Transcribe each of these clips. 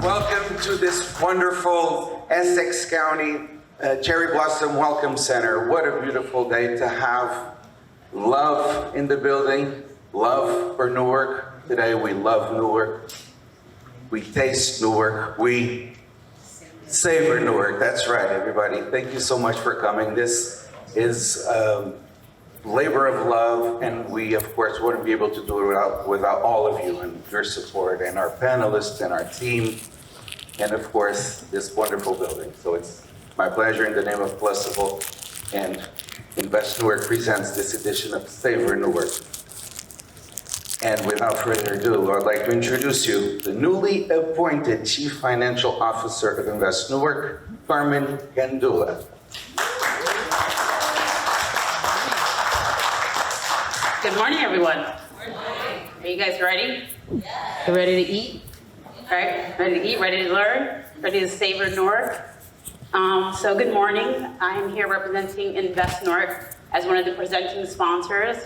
Welcome to this wonderful Essex County Cherry Blossom Welcome Center. What a beautiful day to have love in the building, love for Newark. Today we love Newark. We taste Newark. We savor Newark. That's right, everybody. Thank you so much for coming. This is labor of love, and we, of course, wouldn't be able to do it without all of you and your support, and our panelists and our team, and of course, this wonderful building. So it's my pleasure in the name of Festival and Invest Newark presents this edition of Savor Newark. And without further ado, I'd like to introduce you the newly appointed Chief Financial Officer of Invest Newark, Carmen Gandula. Good morning, everyone. Are you guys ready? Yeah. You ready to eat? Right? Ready to eat, ready to learn, ready to savor Newark. So good morning. I'm here representing Invest Newark as one of the presenting sponsors.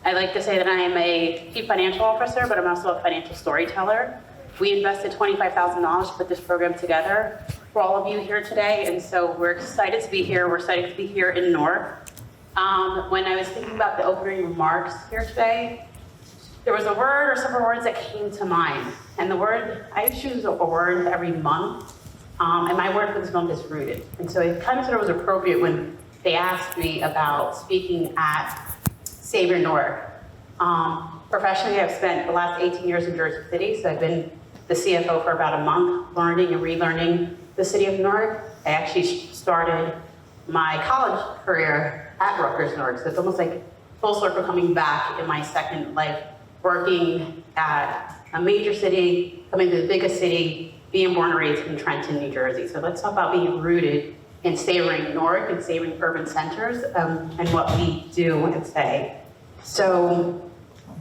I like to say that I am a Chief Financial Officer, but I'm also a financial storyteller. We invested $25,000 to put this program together for all of you here today, and so we're excited to be here. We're excited to be here in Newark. When I was thinking about the opening remarks here today, there was a word or several words that came to mind. And the word, I choose a word every month, and my word for this month is rooted. And so it kind of sort of was appropriate when they asked me about speaking at Savor Newark. Professionally, I've spent the last 18 years in Jersey City, so I've been the CFO for about a month, learning and relearning the city of Newark. I actually started my college career at Rutgers Newark, so it's almost like full circle coming back in my second life, working at a major city, coming to the biggest city, being born and raised in Trenton, New Jersey. So let's talk about being rooted in savoring Newark and savoring urban centers and what we do and say. So,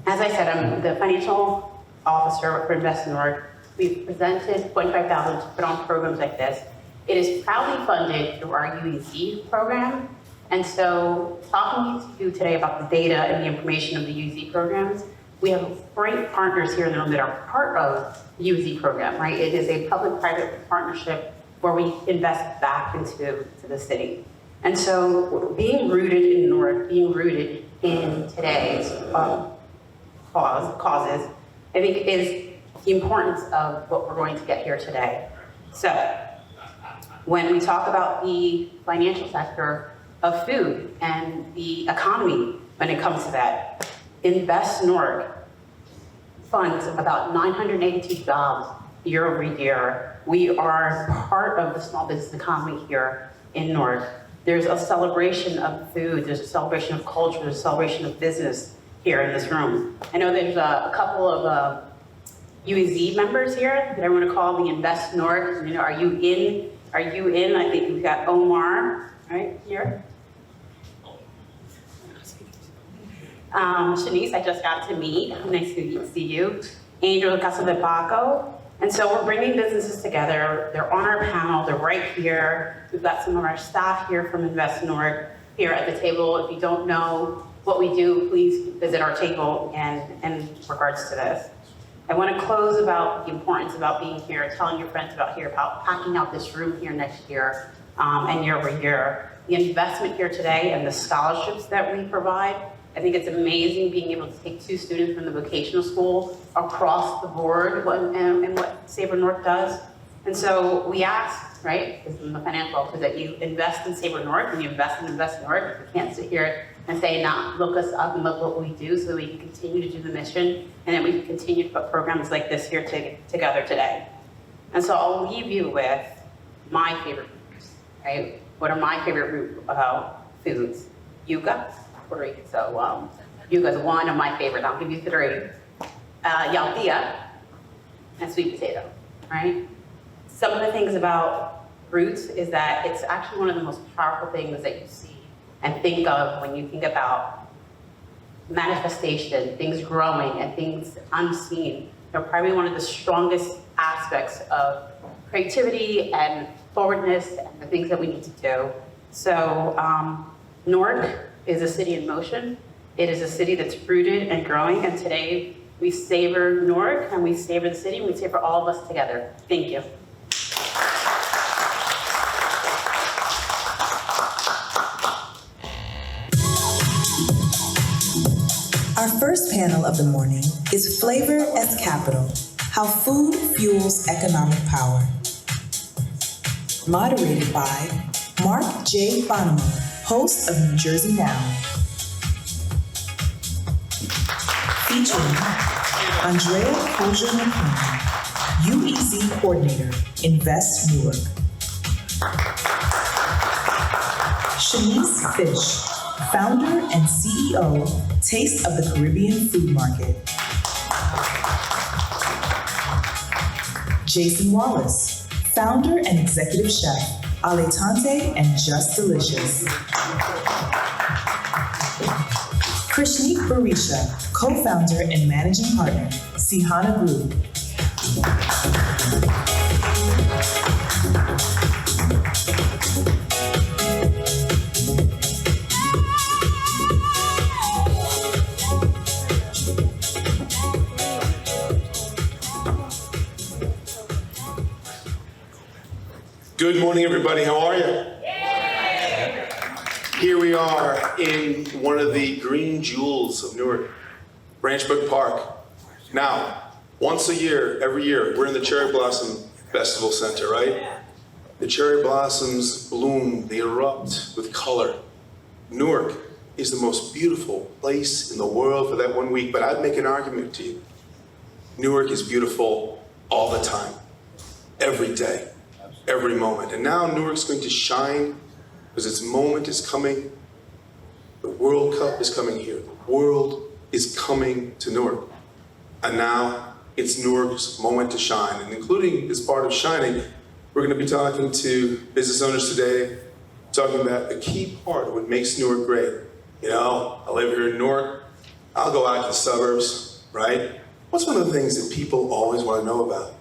as I said, I'm the financial officer for Invest Newark. We've presented $25,000 to put on programs like this. It is proudly funded through our UEZ program. And so, talking to you today about the data and the information of the UEZ programs, we have great partners here in the room that are part of the UEZ program, right? It is a public-private partnership where we invest back into the city. And so, being rooted in Newark, being rooted in today's causes, I think is the importance of what we're going to get here today. So, when we talk about the financial sector of food and the economy, when it comes to that, Invest Newark funds about 982 jobs year over year. We are part of the small business economy here in Newark. There's a celebration of food, there's a celebration of culture, there's a celebration of business here in this room. I know there's a couple of UEZ members here that I want to call the Invest Newark. You know, are you in? Are you in? I think we've got Omar right here. Shanice, I just got to meet. Nice to see you. Angel Casadepaco. And so we're bringing businesses together. They're on our panel. They're right here. We've got some of our staff here from Invest Newark here at the table. If you don't know what we do, please visit our table in regards to this. I want to close about the importance about being here, telling your friends about here, about packing out this room here next year and year over year. The investment here today and the scholarships that we provide I think it's amazing being able to take 2 students from the vocational school across the board and what Savor North does. And so we ask, right, because I'm the financial officer, that you invest in Savor North and you invest in North. We can't sit here and say, look us up and look what we do so that we can continue to do the mission and then we can continue to put programs like this here together today. And so I'll leave you with my favorite foods, right? What are my favorite foods? Yuca, Puerto Rican. So yuca is one of my favorites. I'll give you 3. Yautía and sweet potato, right? Some of the things about roots is that it's actually one of the most powerful things that you see and think of when you think about manifestation, things growing and things unseen. They're probably one of the strongest aspects of creativity and forwardness and the things that we need to do. So Newark is a city in motion. It is a city that's rooted and growing, and today we savor Newark and we savor the city and we savor all of us together. Thank you. Our first panel of the morning is Flavor as Capital, How Food Fuels Economic Power. Moderated by Mark J. Bonomo, host of New Jersey Now. Featuring Andrea Kojo-McClain, UEZ Coordinator, Invest Newark. Shanice Fish, Founder and CEO, Taste of the Caribbean Food Market. Jason Wallace, Founder and Executive Chef, Aletante and Just Delicious. Krishneek Barisha, Co-Founder and Managing Partner, Sihana Group. Good morning, everybody. How are you? Here we are in one of the green jewels of Newark, Branchbrook Park. Now, once a year, every year, we're in the Cherry Blossom Festival Center, right? The cherry blossoms bloom, they erupt with color. Newark is the most beautiful place in the world for that 1 week, but I'd make an argument to you. Newark is beautiful all the time, every day. Every moment. And now Newark's going to shine because its moment is coming. The World Cup is coming here. The world is coming to Newark. And now it's Newark's moment to shine. And including as part of shining, we're going to be talking to business owners today, talking about a key part of what makes Newark great. You know, I live here in Newark. I'll go out to the suburbs, right? What's one of the things that people always want to know about?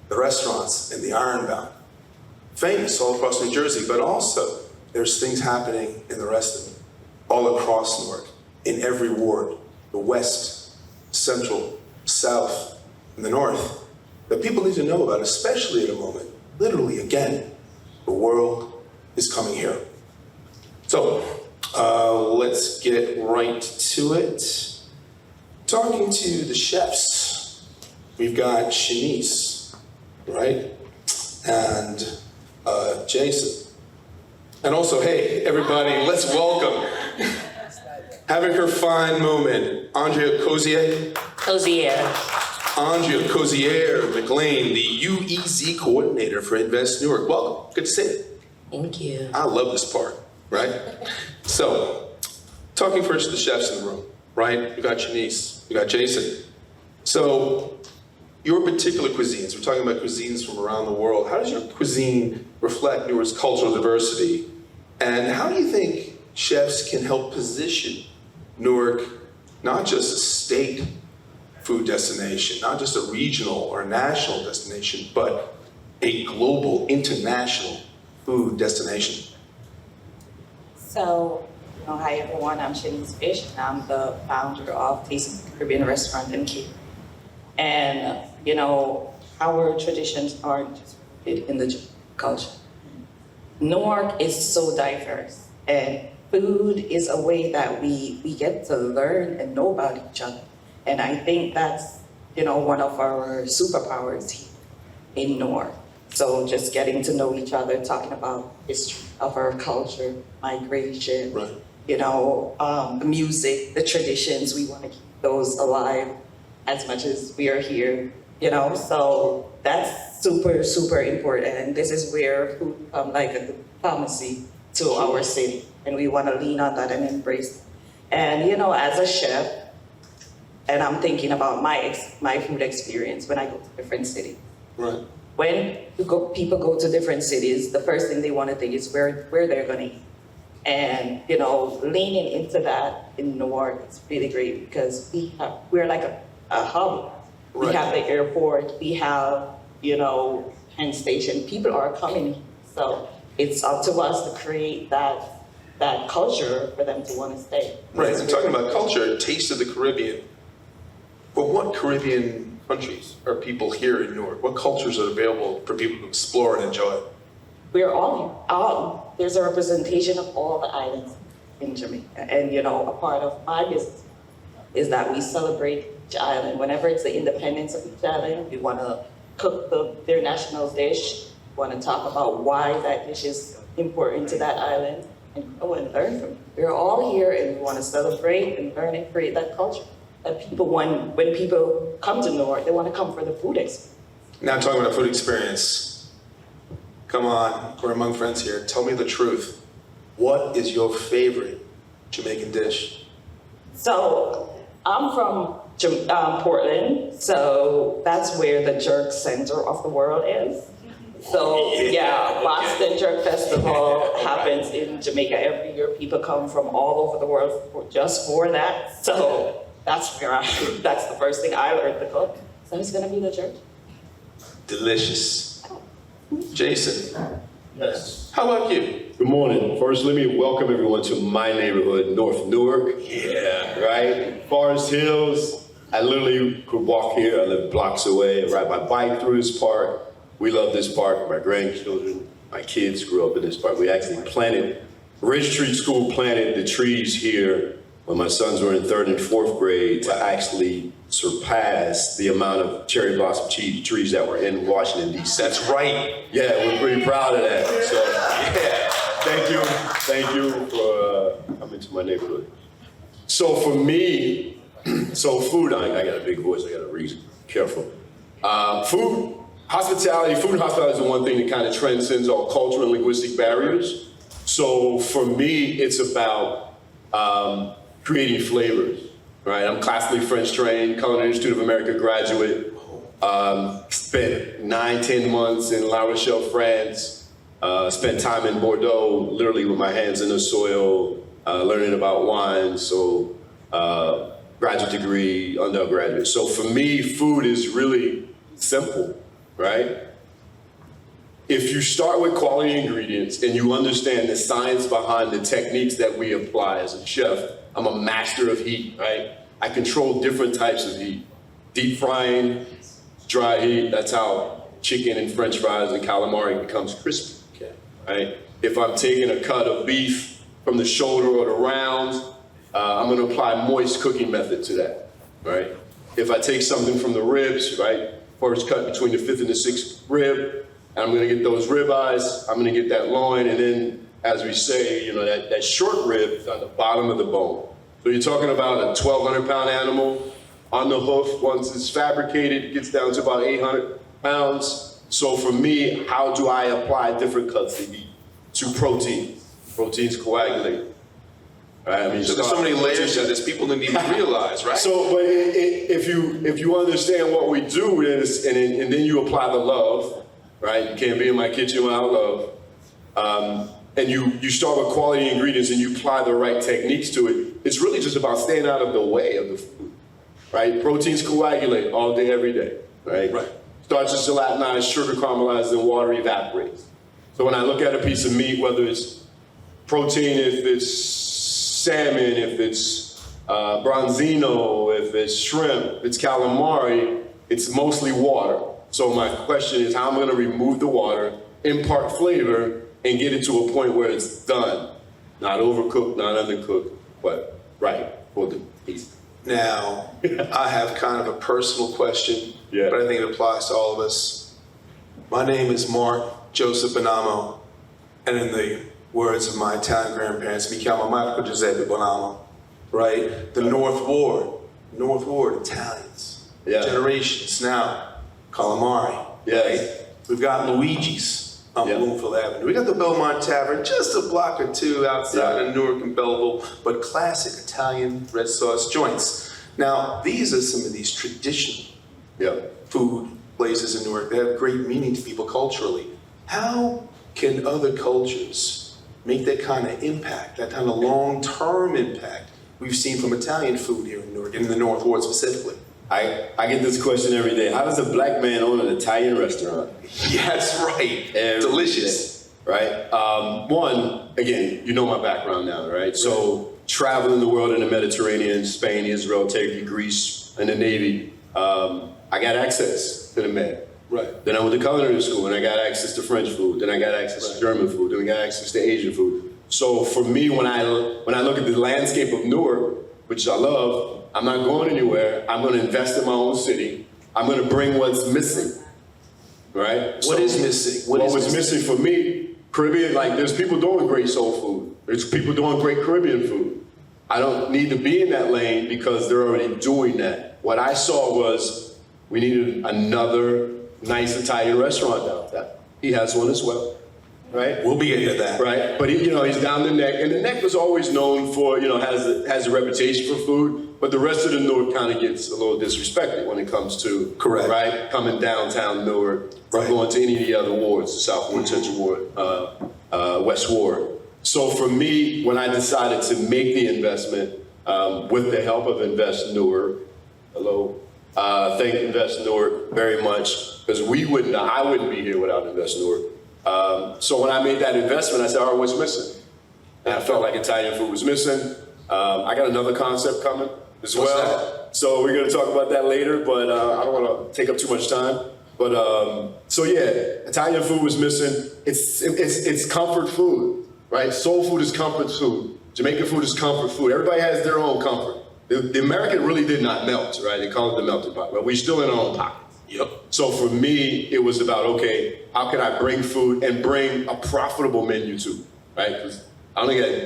The restaurants and the Ironbound. Famous all across New Jersey, but also there's things happening in the rest of it, all across Newark, in every ward, the west, central, south, and the north, that people need to know about, especially at a moment, literally again, the world is coming here. So let's get right to it. Talking to the chefs, we've got Shanice, right? And Jason. And also, hey, everybody, let's welcome, having her fine moment, Andrea Cozier. Andrea Cozier-McClain, the UEZ Coordinator for Invest Newark. Welcome, good to see you. Thank you. I love this part, right? So, talking first to the chefs in the room, right? We got Shanice, we got Jason. So, your particular cuisines, we're talking about cuisines from around the world. How does your cuisine reflect Newark's cultural diversity? And how do you think chefs can help position Newark not just a state food destination, not just a regional or national destination, but a global, international food destination? So, hi everyone, I'm Shanice Fish, and I'm the founder of Taste of the Caribbean Restaurant and Catering. And, our traditions aren't just rooted in the culture. Newark is so diverse, and food is a way that we get to learn and know about each other. And I think that's, one of our superpowers here in Newark. So just getting to know each other, talking about history of our culture, migration, Right. The music, the traditions, we want to keep those alive as much as we are here, so that's super, super important. And this is where food become like a diplomacy to our city. And we want to lean on that and embrace it. And, as a chef, and I'm thinking about my food experience when I go to different cities. Right. When people go to different cities, the first thing they want to think is where they're going to eat. And, leaning into that in Newark is really great because we're like a hub. Right. We have the airport, we have, Penn Station. People are coming. So it's up to us to create that culture for them to want to stay. Right, I'm talking about culture, taste of the Caribbean. But what Caribbean countries are people here in Newark? What cultures are available for people to explore and enjoy? We're all here. There's a representation of all the islands in Jamaica. And, a part of my business is that we celebrate each island. Whenever it's the independence of each island, we want to cook their national dish. We want to talk about why that dish is important to that island and go and learn from it. We're all here and we want to celebrate and learn and create that culture. That people, when people come to Newark, they want to come for the food experience. Now talking about food experience. Come on, we're among friends here. Tell me the truth. What is your favorite Jamaican dish? So I'm from Portland, so that's where the jerk center of the world is. So yeah, Boston Jerk Festival happens in Jamaica every year. People come from all over the world just for that. So that's the first thing I learned to cook. So it's gonna be the jerk. Delicious. Jason, Yes. how about you? Good morning. First, let me welcome everyone to my neighborhood, North Newark. Yeah. Right? Forest Hills. I literally could walk here. I live blocks away. I ride my bike through this park. We love this park. My grandchildren, my kids grew up in this park. We actually Ridge Tree School planted the trees here when my sons were in 3rd and 4th grade to actually surpass the amount of cherry blossom trees that were in Washington, D.C. That's right. Yeah, we're pretty proud of that. So, Yeah. thank you for coming to my neighborhood. So for me, food, I got a big voice, I got to read careful. Food and hospitality is the one thing that kind of transcends all cultural and linguistic barriers. So for me, it's about creating flavors, right? I'm classically French trained, Culinary Institute of America graduate. Spent 9-10 months in La Rochelle, France. Spent time in Bordeaux, literally with my hands in the soil, learning about wine. So graduate degree, undergraduate. So for me, food is really simple, right? If you start with quality ingredients and you understand the science behind the techniques that we apply as a chef, I'm a master of heat, right? I control different types of heat. Deep frying, dry heat, that's how chicken and French fries and calamari becomes crispy, right? If I'm taking a cut of beef from the shoulder or the round, I'm gonna apply moist cooking method to that, right? If I take something from the ribs, right? First cut between the 5th and the 6th rib, and I'm gonna get those rib eyes, I'm gonna get that loin, and then, as we say, that short rib is on the bottom of the bone. So you're talking about a 1,200 pound animal on the hoof. Once it's fabricated, it gets down to about 800 pounds. So for me, how do I apply different cuts of meat to protein? Proteins coagulate. Right? I mean, So there's so many layers to this people didn't even realize, right? So, but if you understand what we do, and then you apply the love, right? You can't be in my kitchen without love. And you start with quality ingredients and you apply the right techniques to it. It's really just about staying out of the way of the food, right? Proteins coagulate all day, every day, right? Right. Starches gelatinize, sugar caramelizes, and water evaporates. So when I look at a piece of meat, whether it's protein, if it's salmon, if it's bronzino, if it's shrimp, if it's calamari, it's mostly water. So my question is how I'm gonna remove the water, impart flavor, and get it to a point where it's done. Not overcooked, not undercooked, but right for the taste. Now, I have kind of a personal question, Yeah. but I think it applies to all of us. My name is Mark Joseph Bonamo, and in the words of my Italian grandparents, mi chiamo Marco Giuseppe Bonamo, right? The North Ward, Italians, Yeah. generations now, calamari. Yes. Right? We've got Luigi's on Yeah. Bloomfield Avenue. We got the Belmont Tavern, just a block or two outside Yeah. of Newark and Belleville, but classic Italian red sauce joints. Now, these are some of these traditional Yeah. food places in Newark that have great meaning to people culturally. How can other cultures make that kind of impact, that kind of long-term impact we've seen from Italian food here in Newark, in the North Ward specifically? I get this question every day. How does a black man own an Italian restaurant? Yeah, that's right. Every Delicious. day, right? One, again, you know my background now, right? So traveling the world in the Mediterranean, Spain, Israel, Turkey, Greece, and the Navy, I got access to the Med. Right. Then I went to culinary school and I got access to French food. Then I got access to German food. Then I got access to Asian food. So for me, when I look at the landscape of Newark, which I love, I'm not going anywhere. I'm going to invest in my own city. I'm going to bring what's missing, right? What is missing? What was missing for me, Caribbean, like there's people doing great soul food. There's people doing great Caribbean food. I don't need to be in that lane because they're already doing that. What I saw was we needed another nice Italian restaurant downtown. He has one as well, right? We'll be into that. Right, but he's down the neck, and the neck was always known for, has a reputation for food, but the rest of the Newark kind of gets a little disrespected when it comes to, Correct. right, coming downtown Newark, Right. going to any of the other wards, the South Ward, Central Ward, West Ward. So for me, when I decided to make the investment, with the help of Invest Newark, thank Invest Newark very much, because I wouldn't be here without Invest Newark. So when I made that investment, I said, all right, what's missing? And I felt like Italian food was missing. I got another concept coming as What's well. that? So we're going to talk about that later, but I don't want to take up too much time. But so yeah, Italian food was missing. It's comfort food, right? Soul food is comfort food. Jamaican food is comfort food. Everybody has their own comfort. The American really did not melt, right? They call it the melting pot, but we're still in our own pocket. Yep. So for me, it was about, okay, how can I bring food and bring a profitable menu too, right? Because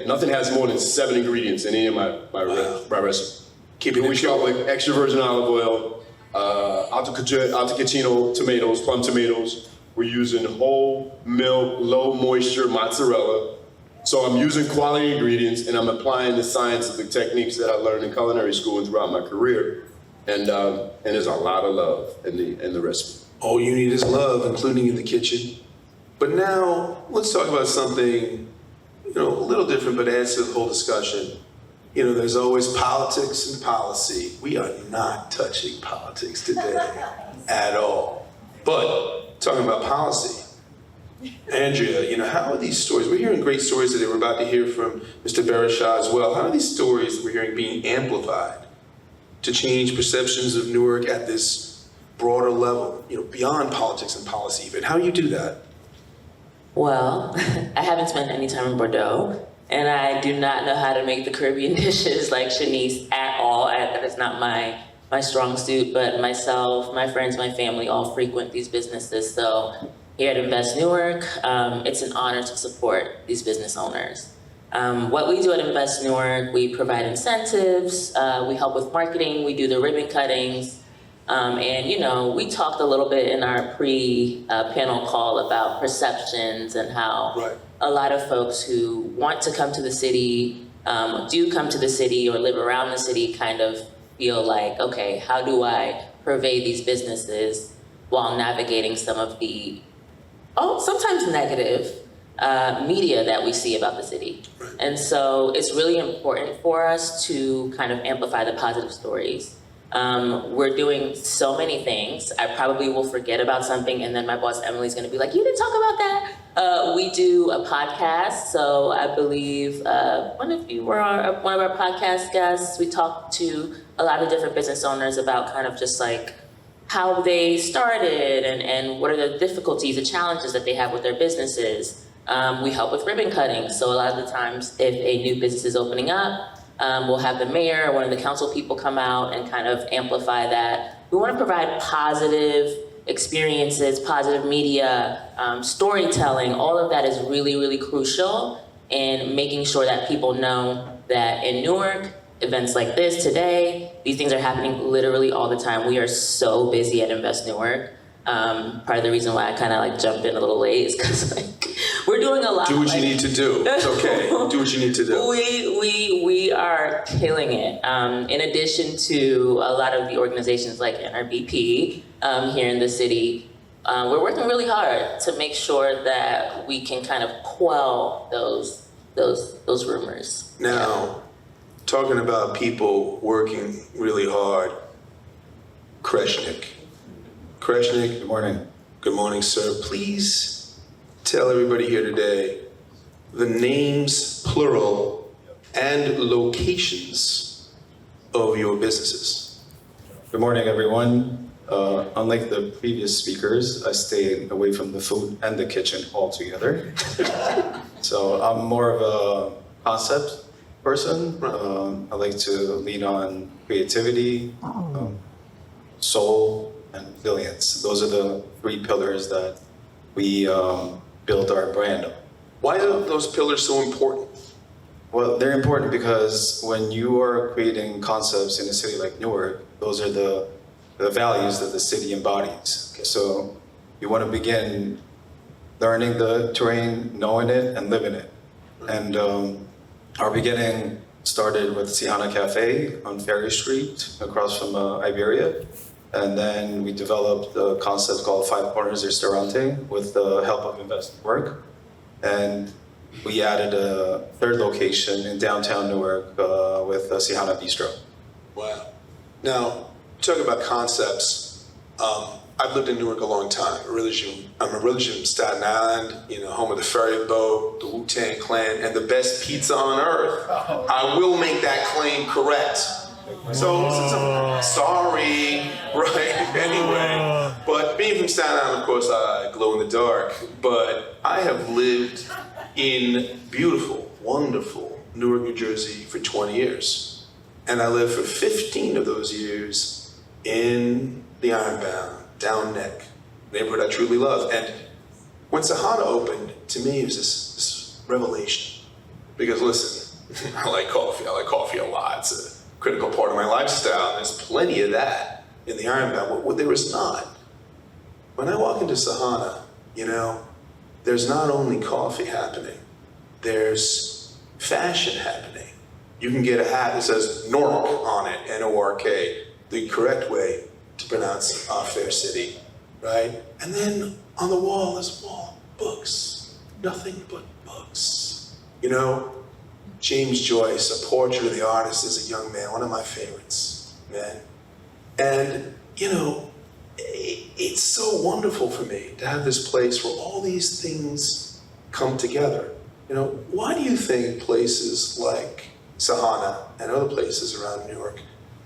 nothing has more than 7 ingredients in any of my recipe. We start with extra virgin olive oil, alto cucino tomatoes, plum tomatoes. We're using whole milk, low moisture mozzarella. So I'm using quality ingredients and I'm applying the science of the techniques that I learned in culinary school and throughout my career. And there's a lot of love in the recipe. All you need is love, including in the kitchen. But now, let's talk about something, a little different, but adds to the whole discussion. There's always politics and policy. We are not touching politics today at all. But talking about policy, Andrea, how are these stories? We're hearing great stories today. We're about to hear from Mr. Barishaw as well. How are these stories that we're hearing being amplified to change perceptions of Newark at this broader level, beyond politics and policy even? How do you do that? Well, I haven't spent any time in Bordeaux, and I do not know how to make the Caribbean dishes like Shanice at all. That is not my strong suit, but myself, my friends, my family all frequent these businesses. So here at Invest Newark, it's an honor to support these business owners. What we do at Invest Newark, we provide incentives, we help with marketing, we do the ribbon cuttings, and we talked a little bit in our pre-panel call about perceptions and how Right. a lot of folks who want to come to the city, do come to the city or live around the city kind of feel like, okay, how do I pervade these businesses while navigating some of the, sometimes negative, media that we see about the city. Right. And so it's really important for us to kind of amplify the positive stories. We're doing so many things. I probably will forget about something and then my boss Emily's gonna be like, you didn't talk about that. We do a podcast. So I believe one of you were one of our podcast guests. We talked to a lot of different business owners about kind of just like how they started and what are the difficulties, the challenges that they have with their businesses. We help with ribbon cutting. So a lot of the times, if a new business is opening up, we'll have the mayor or one of the council people come out and kind of amplify that. We want to provide positive experiences, positive media, storytelling. All of that is really, really crucial in making sure that people know that in Newark, events like this today, these things are happening literally all the time. We are so busy at Invest Newark. Part of the reason why I kind of like jumped in a little late is because like we're doing a lot. Do what like, you need to do. It's okay. Do what you need to do. We are killing it. In addition to a lot of the organizations like NRBP here in the city, we're working really hard to make sure that we can kind of quell those rumors. Now, talking about people working really hard, Kreshnik. Kreshnik, Good morning. good morning, sir. Please tell everybody here today the names, plural, and locations of your businesses. Good morning, everyone. Unlike the previous speakers, I stay away from the food and the kitchen altogether. So I'm more of a concept person. I like to lean on creativity, soul, and resilience. Those are the 3 pillars that we build our brand on. Why are those pillars so important? Well, they're important because when you are creating concepts in a city like Newark, those are the values that the city embodies. So you want to begin learning the terrain, knowing it, and living it. And our beginning started with Sihana Cafe on Ferry Street across from Iberia. And then we developed a concept called Five Corners Restaurante with the help of Invest Newark. And we added a 3rd location in downtown Newark with Sihana Bistro. Wow. Now, talking about concepts, I've lived in Newark a long time. I'm originally from Staten Island, home of the ferry boat, the Wu-Tang Clan, and the best pizza on earth. I will make that claim correct. So, since I'm sorry, right? Anyway, but being from Staten Island, of course, I glow in the dark. But I have lived in beautiful, wonderful Newark, New Jersey for 20 years. And I lived for 15 of those years in the Ironbound, Down Neck, neighborhood I truly love. And when Sahana opened, to me, it was this revelation. Because listen, I like coffee. I like coffee a lot. It's a critical part of my lifestyle. There's plenty of that in the Ironbound. What there is not. When I walk into Sahana, there's not only coffee happening, there's fashion happening. You can get a hat that says Newark on it, N-O-R-K, the correct way to pronounce our fair city, right? And then on the wall, there's a wall of books, nothing but books. James Joyce, A Portrait of the Artist as a Young Man, one of my favorites, man. And, it's so wonderful for me to have this place where all these things come together. Why do you think places like Sahana and other places around Newark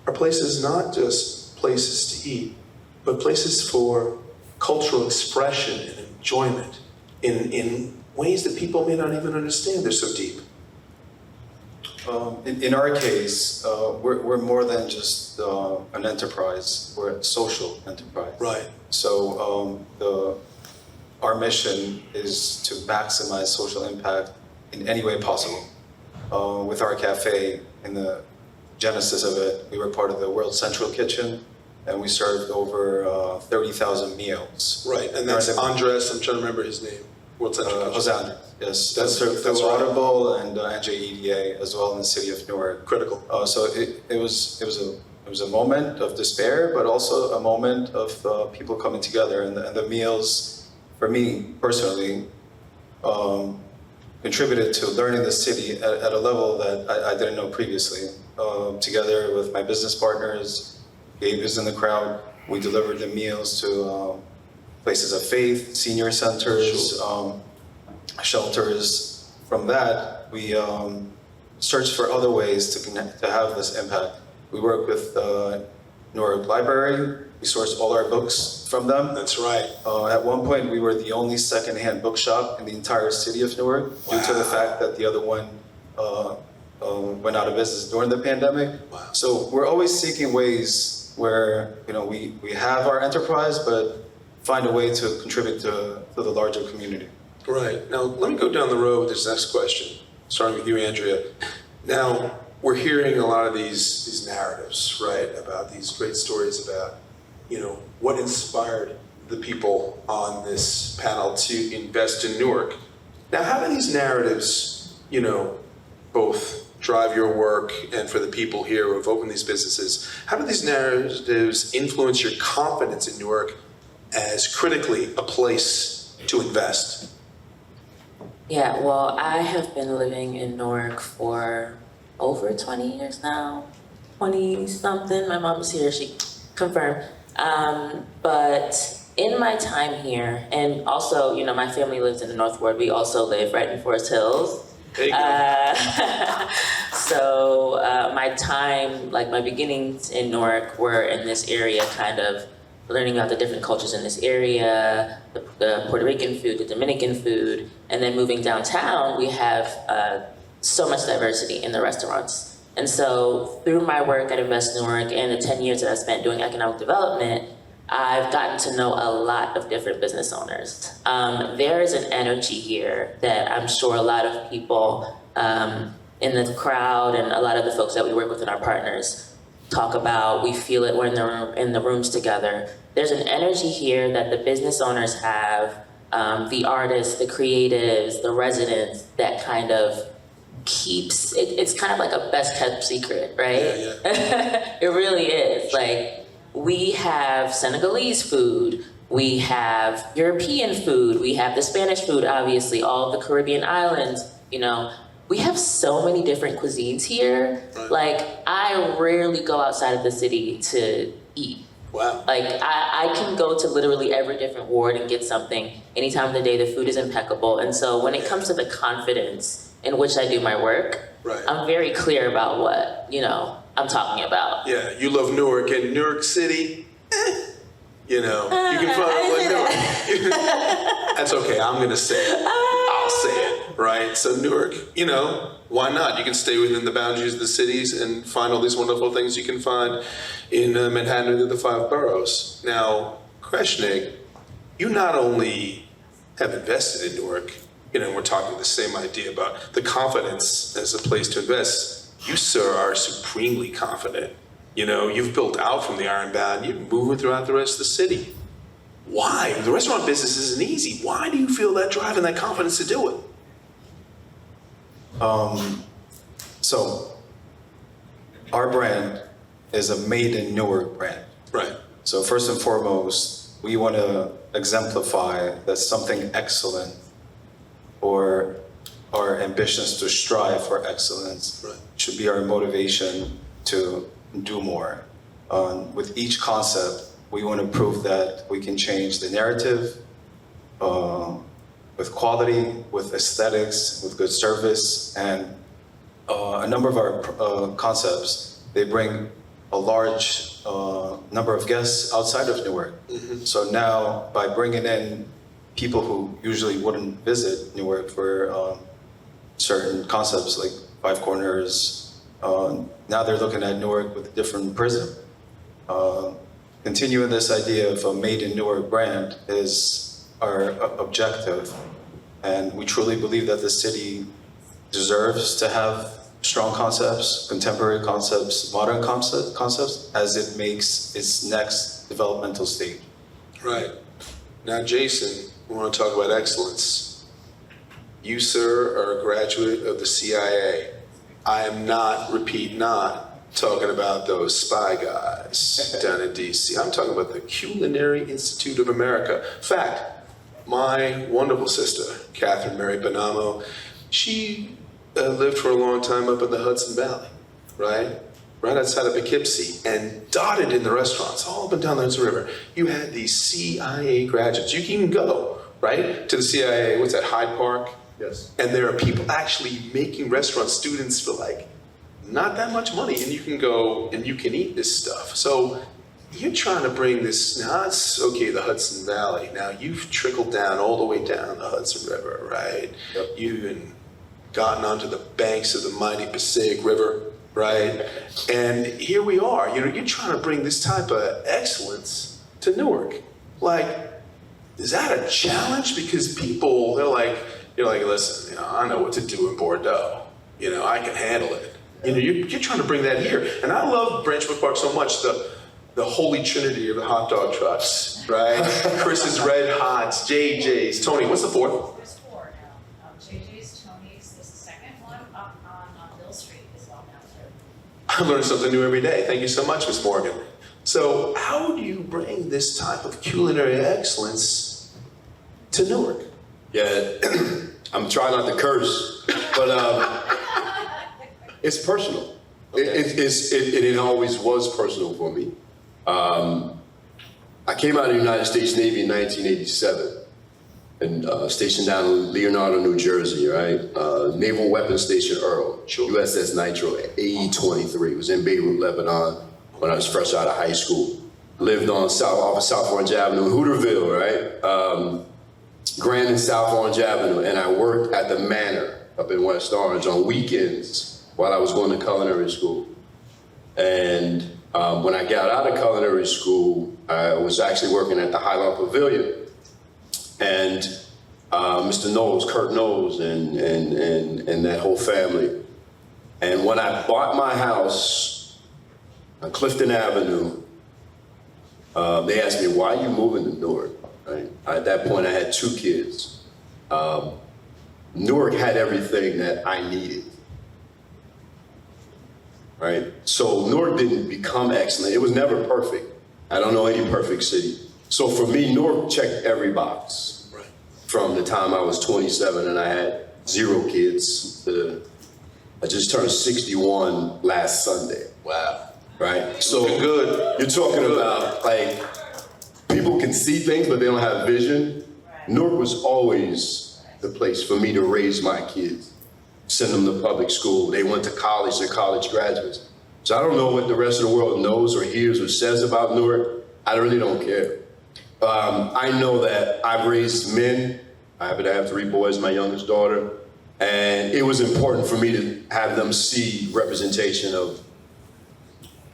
are places not just places to eat, but places for cultural expression and enjoyment in ways that people may not even understand? They're so deep. In our case, we're more than just an enterprise. We're a social enterprise. Right. So our mission is to maximize social impact in any way possible. With our cafe, in the genesis of it, we were part of the World Central Kitchen, and we served over 30,000 meals. Right, and that's Andres, I'm trying to remember his name. World Central Kitchen. Jose Andres, yes. That's through right. Audible and NJEDA as well in the city of Newark. Critical. So it was a moment of despair, but also a moment of people coming together, and the meals, for me personally, contributed to learning the city at a level that I didn't know previously. Together with my business partners, Gabe is in the crowd, we delivered the meals to places of faith, senior centers, shelters. From that, we searched for other ways to connect, to have this impact. We work with Newark Library. We source all our books from them. That's right. At one point, we were the only secondhand bookshop in the entire city of Newark due to the fact that the other one went out of business during the pandemic. Wow. So we're always seeking ways where we have our enterprise, but find a way to contribute to the larger community. Right. Now, let me go down the road with this next question, starting with you, Andrea. Now, we're hearing a lot of these narratives, right, about these great stories about, what inspired the people on this panel to invest in Newark. Now, how do these narratives, both drive your work and for the people here who have opened these businesses, how do these narratives influence your confidence in Newark as critically a place to invest? Yeah, well, I have been living in Newark for over 20 years now, 20 something. My mom's here, she confirmed. But in my time here, and also, my family lives in the North Ward. We also live right in Forest Hills. There you go. So my time, like my beginnings in Newark were in this area, kind of learning about the different cultures in this area, the Puerto Rican food, the Dominican food, and then moving downtown, we have so much diversity in the restaurants. And so through my work at Invest Newark and the 10 years that I spent doing economic development, I've gotten to know a lot of different business owners. There is an energy here that I'm sure a lot of people in the crowd and a lot of the folks that we work with and our partners talk about. We feel it, we're in the rooms together. There's an energy here that the business owners have, the artists, the creatives, the residents, that kind of keeps, it's kind of like a best kept secret, right? Yeah. It really is. Like, we have Senegalese food, we have European food, we have the Spanish food, obviously, all of the Caribbean islands, We have so many different cuisines here. Right. Like, I rarely go outside of the city to eat. Wow. Like, I can go to literally every different ward and get something. Any time of the day, the food is impeccable. And so when it comes to the confidence in which I do my work, Right. I'm very clear about what, I'm talking about. Yeah, you love Newark, and Newark City, you can find Newark. That's okay, I'm gonna say it. I'll say it, right? So Newark, why not? You can stay within the boundaries of the cities and find all these wonderful things you can find in Manhattan and the 5 boroughs. Now, Kreshnik, you not only have invested in Newark, we're talking the same idea about the confidence as a place to invest. You, sir, are supremely confident. You've built out from the Ironbound, you're moving throughout the rest of the city. Why? The restaurant business isn't easy. Why do you feel that drive and that confidence to do it? So our brand is a made in Newark brand. Right. So first and foremost, we want to exemplify that something excellent, or our ambitions to strive for excellence, Right. should be our motivation to do more. With each concept, we want to prove that we can change the narrative with quality, with aesthetics, with good service, and a number of our concepts, they bring a large number of guests outside of Newark. Mm-hmm. So now, by bringing in people who usually wouldn't visit Newark for certain concepts like Five Corners, now they're looking at Newark with a different prism. Continuing this idea of a made in Newark brand is our objective. And we truly believe that the city deserves to have strong concepts, contemporary concepts, modern concepts, as it makes its next developmental stage. Right. Now, Jason, we want to talk about excellence. You, sir, are a graduate of the CIA. I am not, repeat not, talking about those spy guys down in DC. I'm talking about the Culinary Institute of America. Fact, my wonderful sister, Catherine Mary Benamo, she lived for a long time up in the Hudson Valley, right? Right outside of Poughkeepsie, and dotted in the restaurants all up and down the Hudson River. You had these CIA graduates. You can even go, right, to the CIA, what's that, Hyde Park? Yes. And there are people actually making restaurant students for like not that much money, and you can go and you can eat this stuff. So you're trying to bring this, now it's okay, the Hudson Valley. Now you've trickled down all the way down the Hudson River, right? Yep. You've even gotten onto the banks of the mighty Passaic River, right? And here we are, you're trying to bring this type of excellence to Newark. Like, is that a challenge? Because people, you're like, listen, I know what to do in Bordeaux. I can handle it. You're trying to bring that here. And I love Branchwood Park so much, the holy trinity of the hot dog trucks, right? Chris's Red Hots, JJ's, Tony, what's the fourth? There's four now. JJ's, Tony's, there's the second one up on Bill Street as well now too. I learn something new every day. Thank you so much, Ms. Morgan. So how do you bring this type of culinary excellence to Newark? Yeah, I'm trying not to curse, but it's personal. Okay. It always was personal for me. I came out of the United States Navy in 1987 and stationed down in Leonardo, New Jersey, right? Naval Weapons Station Earl, Sure. USS Nitro, AE-23. Was in Beirut, Lebanon when I was fresh out of high school. Lived on off of South Orange Avenue in Hooterville, right? Grand and South Orange Avenue, and I worked at the Manor up in West Orange on weekends while I was going to culinary school. And when I got out of culinary school, I was actually working at the Highland Pavilion. And Mr. Knowles, Kurt Knowles, and that whole family. And when I bought my house on Clifton Avenue, they asked me, why are you moving to Newark? Right? At that point, I had 2 kids. Newark had everything that I needed. Right? So Newark didn't become excellent. It was never perfect. I don't know any perfect city. So for me, Newark checked every box. Right. From the time I was 27 and I had 0 kids. I just turned 61 last Sunday. Wow. Right? So Looking good. You're talking about, like, people can see things, but they don't have vision. Newark was always the place for me to raise my kids, send them to public school. They went to college, they're college graduates. So I don't know what the rest of the world knows or hears or says about Newark. I really don't care. I know that I've raised men. I happen to have 3 boys, my youngest daughter. And it was important for me to have them see representation of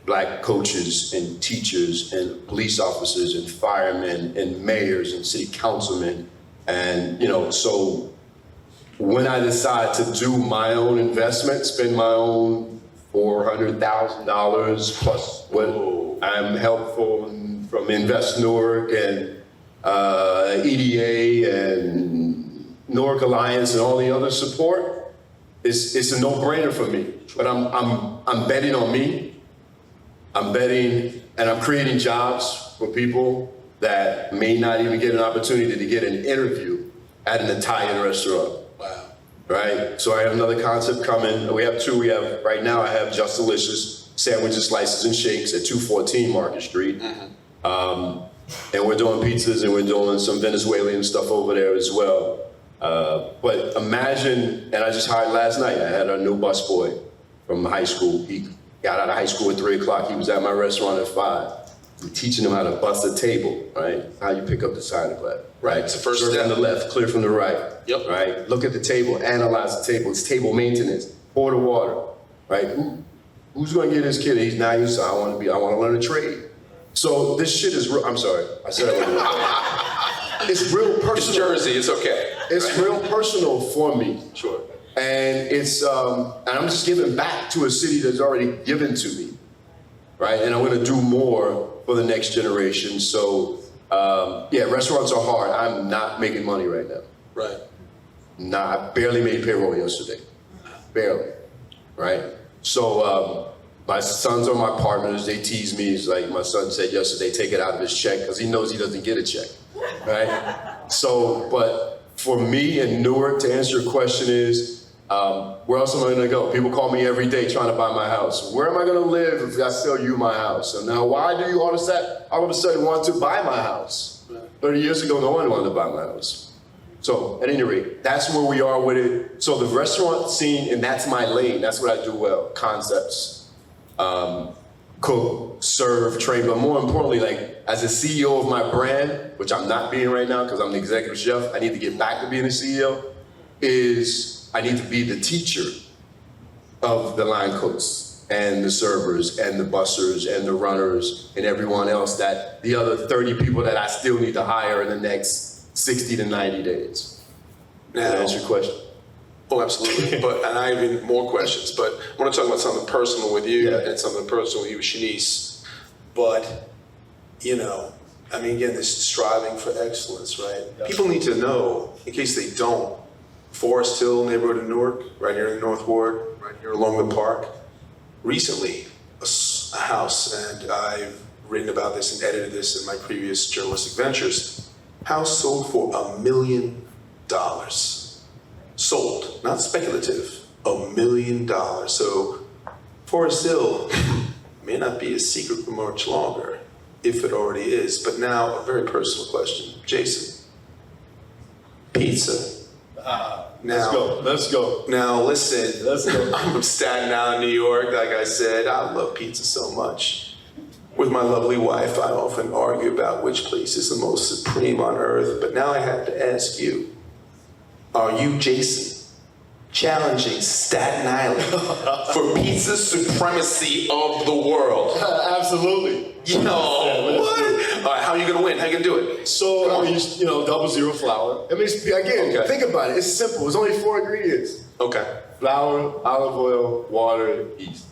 Black coaches and teachers and police officers and firemen and mayors and city councilmen. And, so when I decided to do my own investment, spend my own $400,000 plus what I'm helpful from Invest Newark and EDA and Newark Alliance and all the other support, it's a no-brainer for me. But I'm betting on me. I'm betting, and I'm creating jobs for people that may not even get an opportunity to get an interview at an Italian restaurant. Wow. Right? So I have another concept coming. We have 2. Right now I have Just Delicious sandwiches, slices, and shakes at 214 Market Street. Mm-hmm. And we're doing pizzas and we're doing some Venezuelan stuff over there as well. But imagine, and I just hired last night, I had a new busboy from high school. He got out of high school at 3 o'clock. He was at my restaurant at 5. I'm teaching him how to bust a table, right? How you pick up the side of that, right? It's the first Serve step. from the left, clear from the right. Yep. Right? Look at the table, analyze the table. It's table maintenance. Pour the water, right? Who's going to get his kid? He's not used to. I want to learn a trade. So this shit is real. I'm sorry. I said it. It's real personal. It's Jersey, it's okay. It's real personal for me. Sure. And it's, and I'm just giving back to a city that's already given to me, right? And I'm gonna do more for the next generation. So, yeah, restaurants are hard. I'm not making money right now. Right. Nah, I barely made payroll yesterday. Barely, right? So, my sons are my partners. They tease me. It's like my son said yesterday, take it out of his check because he knows he doesn't get a check, right? So, but for me in Newark, to answer your question is, where else am I gonna go? People call me every day trying to buy my house. Where am I gonna live if I sell you my house? So now, why do you all of a sudden want to buy my house? 30 years ago, no one wanted to buy my house. So at any rate, that's where we are with it. So the restaurant scene, and that's my lane. That's what I do well, concepts. cook, serve, train, but more importantly, like as a CEO of my brand, which I'm not being right now because I'm the executive chef, I need to get back to being a CEO, is I need to be the teacher of the line cooks and the servers and the bussers and the runners and everyone else, that the other 30 people that I still need to hire in the next 60 to 90 days. Now, Does that answer your question? oh, absolutely. But and I have even more questions. But I want to talk about something personal with you Yeah. and something personal with you with Shanice. But you know, I mean, again, this striving for excellence, right? Yeah. People need to know, in case they don't, Forest Hill neighborhood in Newark, right here in the North Ward, right here along the park. Recently, a house, and I've written about this and edited this in my previous journalistic ventures. House sold for $1 million. Sold, not speculative, $1 million. So Forest Hill may not be a secret for much longer, if it already is. But now, a very personal question. Jason, pizza. Let's go. Now listen, Let's go. I'm from Staten Island, New York. Like I said, I love pizza so much. With my lovely wife, I often argue about which place is the most supreme on earth. But now I have to ask you, are you, Jason, challenging Staten Island for pizza supremacy of the world? Absolutely. Yo, what? All right, how are you gonna win? How you gonna do it? So, I mean, you know, 0 flour. I mean, again, Okay. think about it. It's simple. It's only 4 ingredients. Okay. Flour, olive oil, water, yeast.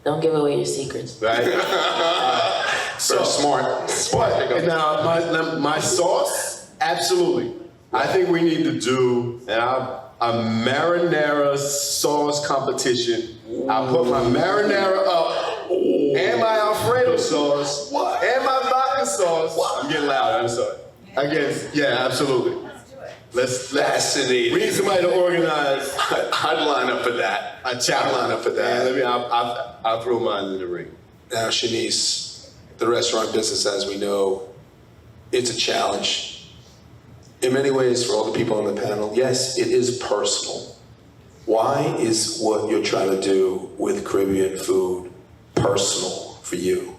Don't give away your secrets. Right? Very smart. Smart. And now, my sauce, absolutely. I think we need to do a marinara sauce competition. I put my marinara up and my Alfredo sauce and my vodka sauce. I'm getting loud, I'm sorry. Again, yeah, absolutely. Let's Fascinating. we need somebody to organize. I'd line up for that. A challenge. I'd line up for that. Yeah, I'll throw mine in the ring. Now, Shanice, the restaurant business, as we know, it's a challenge. In many ways, for all the people on the panel, yes, it is personal. Why is what you're trying to do with Caribbean food personal for you?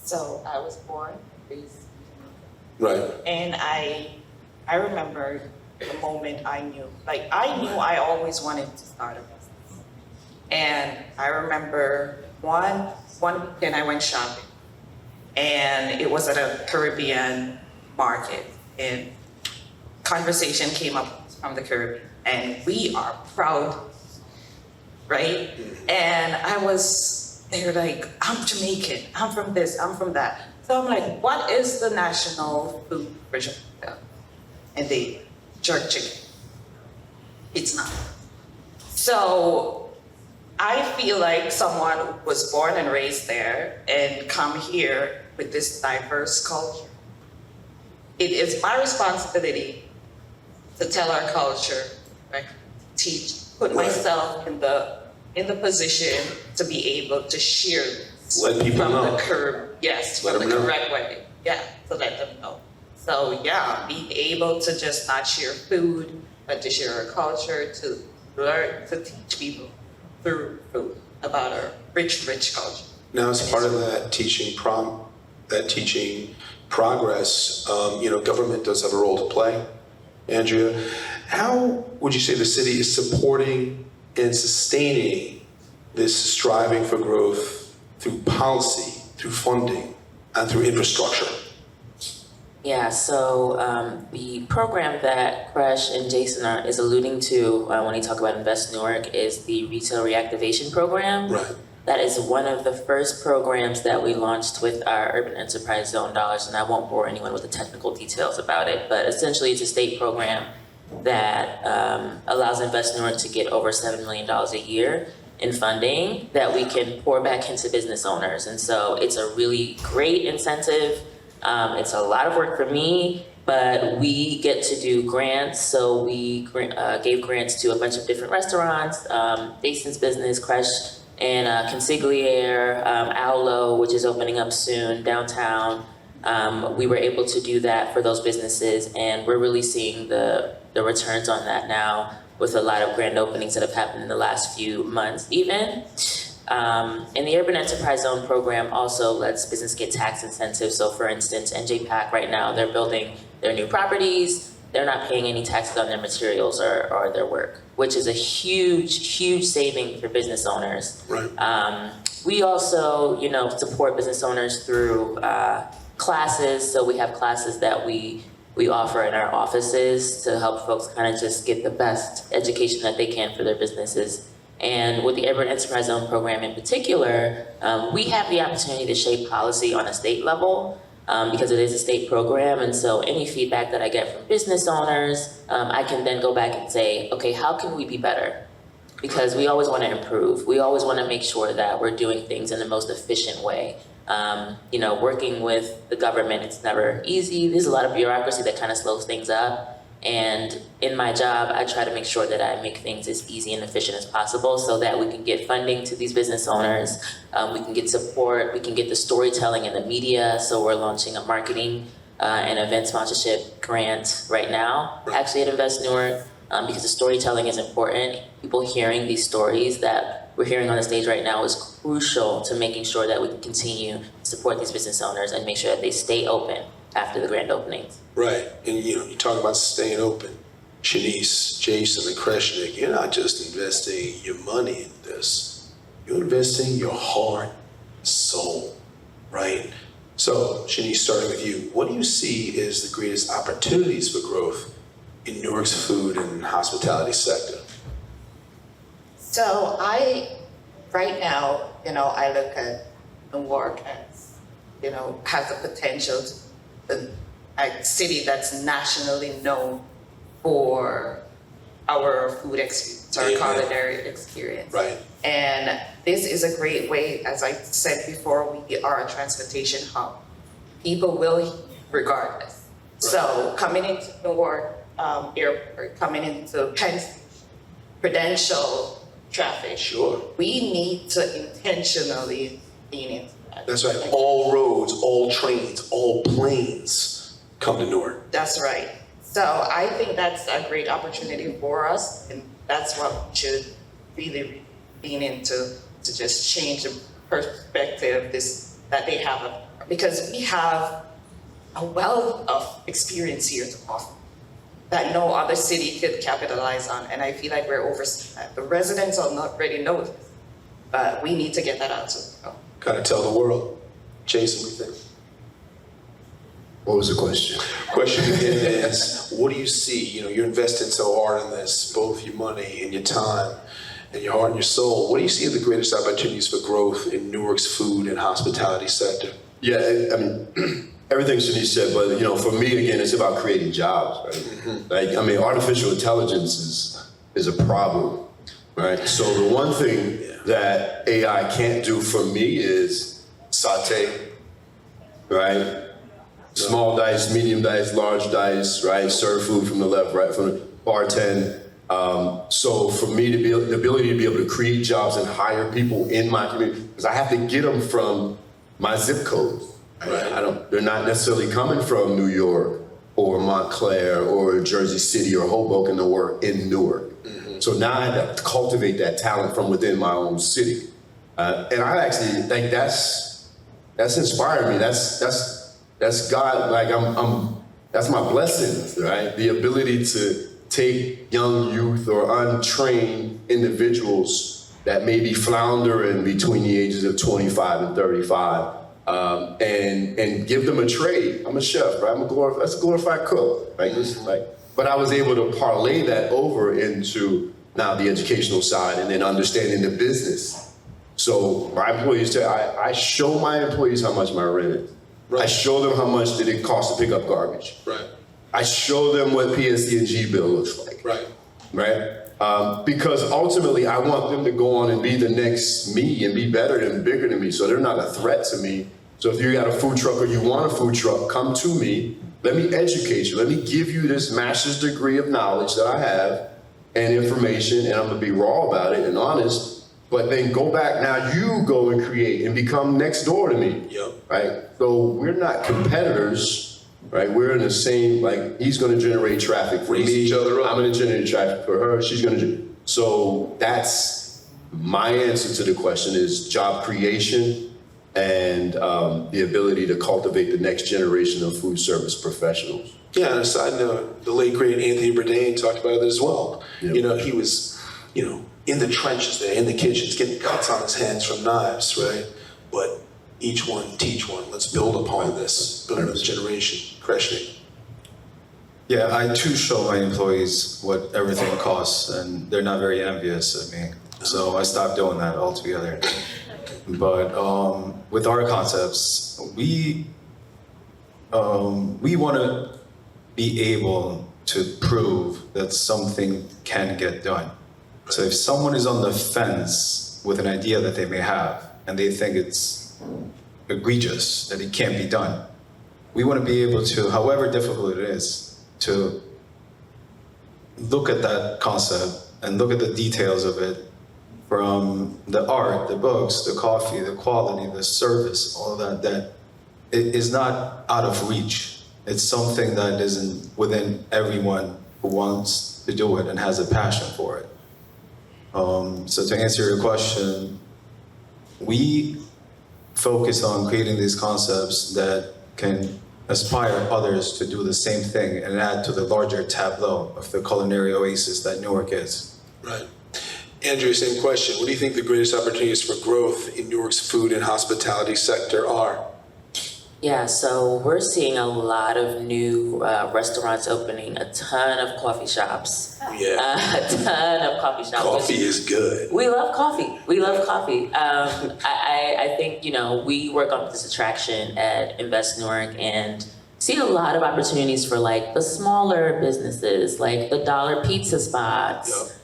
So I was born, raised, Right. and I remember the moment I knew I always wanted to start a business. And I remember one weekend I went shopping, and it was at a Caribbean market, and conversation came up from the Caribbean, and we are proud, right? And they were like, I'm Jamaican, I'm from this, I'm from that. So I'm like, what is the national food for Jamaica? And they, jerk chicken. It's not. So I feel like someone who was born and raised there and come here with this diverse culture. It is my responsibility to tell our culture, right? Teach, put myself in the position to be able to share this Let people from know. the curb, yes, Let from them the know. correct way, yeah, to let them know. So yeah, being able to just not share food, but to share our culture, to learn, to teach people through food about our rich culture. Now, as part of that teaching progress, government does have a role to play. Andrea, how would you say the city is supporting and sustaining this striving for growth through policy, through funding, and through infrastructure? Yeah, so the program that Crush and Jason is alluding to when he talk about Invest Newark is the Retail Reactivation Program. Right. That is one of the first programs that we launched with our Urban Enterprise Zone dollars, and I won't bore anyone with the technical details about it, but essentially it's a state program that allows Invest Newark to get over $7 million a year in funding that we can pour back into business owners. And so it's a really great incentive. It's a lot of work for me, but we get to do grants. So we gave grants to a bunch of different restaurants, Jason's Business, Crush, and Consigliere, Aulo, which is opening up soon, downtown. We were able to do that for those businesses, and we're really seeing the returns on that now with a lot of grand openings that have happened in the last few months even. And the Urban Enterprise Zone program also lets business get tax incentives. So for instance, NJPAC right now, they're building their new properties. They're not paying any taxes on their materials or their work, which is a huge saving for business owners. Right. We also, support business owners through classes. So we have classes that we offer in our offices to help folks kind of just get the best education that they can for their businesses. And with the Urban Enterprise Zone program in particular, we have the opportunity to shape policy on a state level because it is a state program. And so any feedback that I get from business owners, I can then go back and say, okay, how can we be better? Because we always want to improve. We always want to make sure that we're doing things in the most efficient way. Working with the government, it's never easy. There's a lot of bureaucracy that kind of slows things up. And in my job, I try to make sure that I make things as easy and efficient as possible so that we can get funding to these business owners. We can get support. We can get the storytelling in the media. So we're launching a marketing and event sponsorship grant right now, actually at Invest Newark, because the storytelling is important. People hearing these stories that we're hearing on the stage right now is crucial to making sure that we can continue to support these business owners and make sure that they stay open after the grand openings. Right. And you talk about staying open. Shanice, Jason, and Kreshnik, you're not just investing your money in this. You're investing your heart, soul, right? So, Shanice, starting with you, what do you see as the greatest opportunities for growth in Newark's food and hospitality sector? So right now, I look at Newark as, has the potential to a city that's nationally known for our food experience, our culinary experience. Right. And this is a great way, as I said before, we are a transportation hub. People will regardless. Right. So coming into Newark Airport, coming into Penn Station, Prudential traffic. Sure. We need to intentionally lean into that. That's right. All roads, all trains, all planes come to Newark. That's right. So I think that's a great opportunity for us, and that's what we should really lean into to just change the perspective that they have, because we have a wealth of experience here to offer that no other city could capitalize on, and I feel like we're overseeing that. The residents are not ready to know this, but we need to get that out to the world. Kind of tell the world. Jason, what do you think? What was the question? Question again is, what do you see? You're investing so hard in this, both your money and your time and your heart and your soul. What do you see as the greatest opportunities for growth in Newark's food and hospitality sector? Yeah, I mean, everything Shanice said, but for me, again, it's about creating jobs, right? Mm-hmm. Artificial intelligence is a problem, right? So the one thing that AI can't do for me is saute, right? Small dice, medium dice, large dice, right? Serve food from the left, right, from the bartend. So for me, the ability to be able to create jobs and hire people in my community, because I have to get them from my zip code. Right. They're not necessarily coming from New York or Montclair or Jersey City or Hoboken to work in Newark. Mm-hmm. So now I have to cultivate that talent from within my own city. And I actually think that's inspired me. That's God, that's my blessing, right? The ability to take young youth or untrained individuals that may be floundering between the ages of 25 and 35, and give them a trade. I'm a chef, right? That's a glorified cook, right? But I was able to parlay that over into now the educational side and then understanding the business. So my employees, I show my employees how much my rent is. Right. I show them how much did it cost to pick up garbage. Right. I show them what PSC&G bill looks like. Right. Right. Because ultimately, I want them to go on and be the next me and be better and bigger than me. So they're not a threat to me. So if you got a food truck or you want a food truck, come to me. Let me educate you. Let me give you this master's degree of knowledge that I have and information, and I'm gonna be raw about it and honest. But then go back now, you go and create and become next door to me. Yep. Right? So we're not competitors, right? We're in the same, he's gonna generate traffic for me. Each other up. I'm gonna generate traffic for her. She's gonna, so that's My answer to the question is job creation and the ability to cultivate the next generation of food service professionals. Yeah, and a side note, the late great Anthony Bourdain talked about it as well. Yep. You know, he was, you know, in the trenches there, in the kitchens, getting cuts on his hands from knives, right? But each one teach one. Let's build upon this, build another generation. Kreshnik. Yeah, I too show my employees what everything costs, and they're not very envious of me. So I stopped doing that altogether. But with our concepts, we want to be able to prove that something can get done. So if someone is on the fence with an idea that they may have, and they think it's egregious, that it can't be done, we want to be able to, however difficult it is, to look at that concept and look at the details of it, from the art, the books, the coffee, the quality, the service, all that it is not out of reach. It's something that isn't within everyone who wants to do it and has a passion for it. So to answer your question, we focus on creating these concepts that can aspire others to do the same thing and add to the larger tableau of the culinary oasis that Newark is. Right. Andrea, same question. What do you think the greatest opportunities for growth in Newark's food and hospitality sector are? Yeah, so we're seeing a lot of new restaurants opening, a ton of coffee shops. Yeah. A ton of coffee shops. Coffee is good. We love coffee. We love coffee. I think, you know, we work on this attraction at Invest Newark and see a lot of opportunities for like the smaller businesses, like the dollar pizza spots. Yep.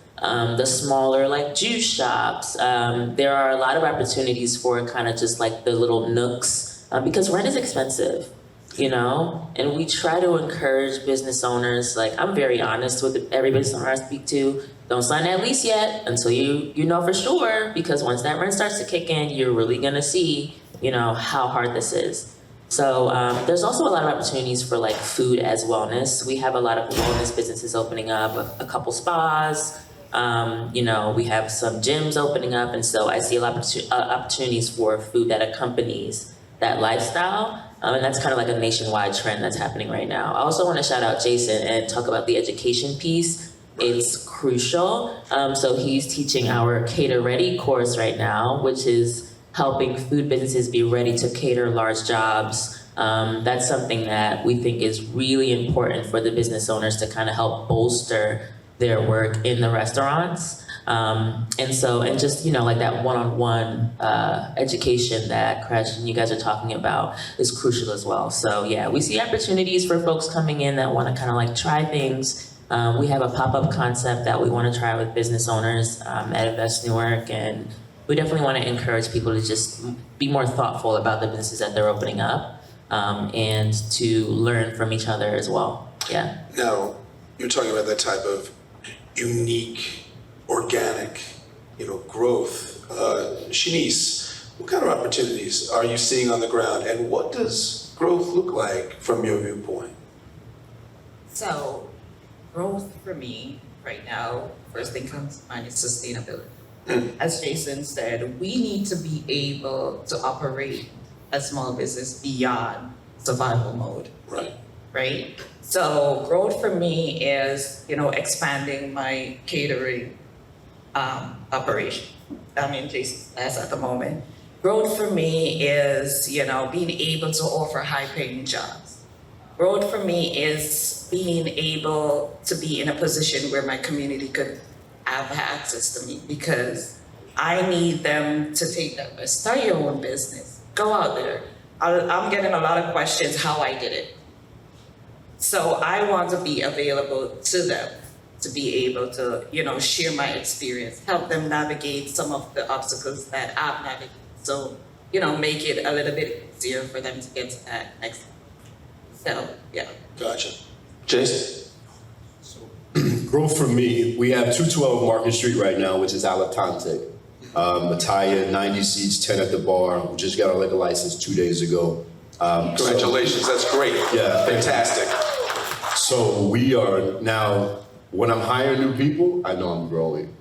The smaller like juice shops. There are a lot of opportunities for kind of just like the little nooks because rent is expensive, you know? And we try to encourage business owners, like I'm very honest with every business owner I speak to, don't sign that lease yet until you know for sure, because once that rent starts to kick in, you're really gonna see, you know, how hard this is. So there's also a lot of opportunities for like food as wellness. We have a lot of wellness businesses opening up, a couple spas. You know, we have some gyms opening up, and so I see a lot of opportunities for food that accompanies that lifestyle, and that's kind of like a nationwide trend that's happening right now. I also want to shout out Jason and talk about the education piece. It's crucial. So he's teaching our Cater Ready course right now, which is helping food businesses be ready to cater large jobs. That's something that we think is really important for the business owners to kind of help bolster their work in the restaurants. And just, you know, like that one-on-one education that Crash and you guys are talking about is crucial as well. So yeah, we see opportunities for folks coming in that want to kind of like try things. We have a pop-up concept that we want to try with business owners at Invest Newark, and we definitely want to encourage people to just be more thoughtful about the businesses that they're opening up and to learn from each other as well. Yeah. Now, you're talking about that type of unique, organic, you know, growth. Shanice, what kind of opportunities are you seeing on the ground, and what does growth look like from your viewpoint? So, growth for me right now, first thing comes to mind is sustainability. As Jason said, we need to be able to operate a small business beyond survival mode. Right? So growth for me is, you know, expanding my catering operation. I'm in Jason's class at the moment. Growth for me is, you know, being able to offer high-paying jobs. Growth for me is being able to be in a position where my community could have access to me, because I need them to take that risk. Start your own business. Go out there. I'm getting a lot of questions how I did it. So I want to be available to them to be able to, you know, share my experience, help them navigate some of the obstacles that I've navigated. So, you know, make it a little bit easier for them to get to that next level. So, yeah. Gotcha. Jason? Growth for me, we have 212 Market Street right now, which is Alatante. Mataya, 90 seats, 10 at the bar. We just got our liquor license 2 days ago. Congratulations, that's great. Yeah, fantastic. So we are now, when I'm hiring new people, I know I'm growing.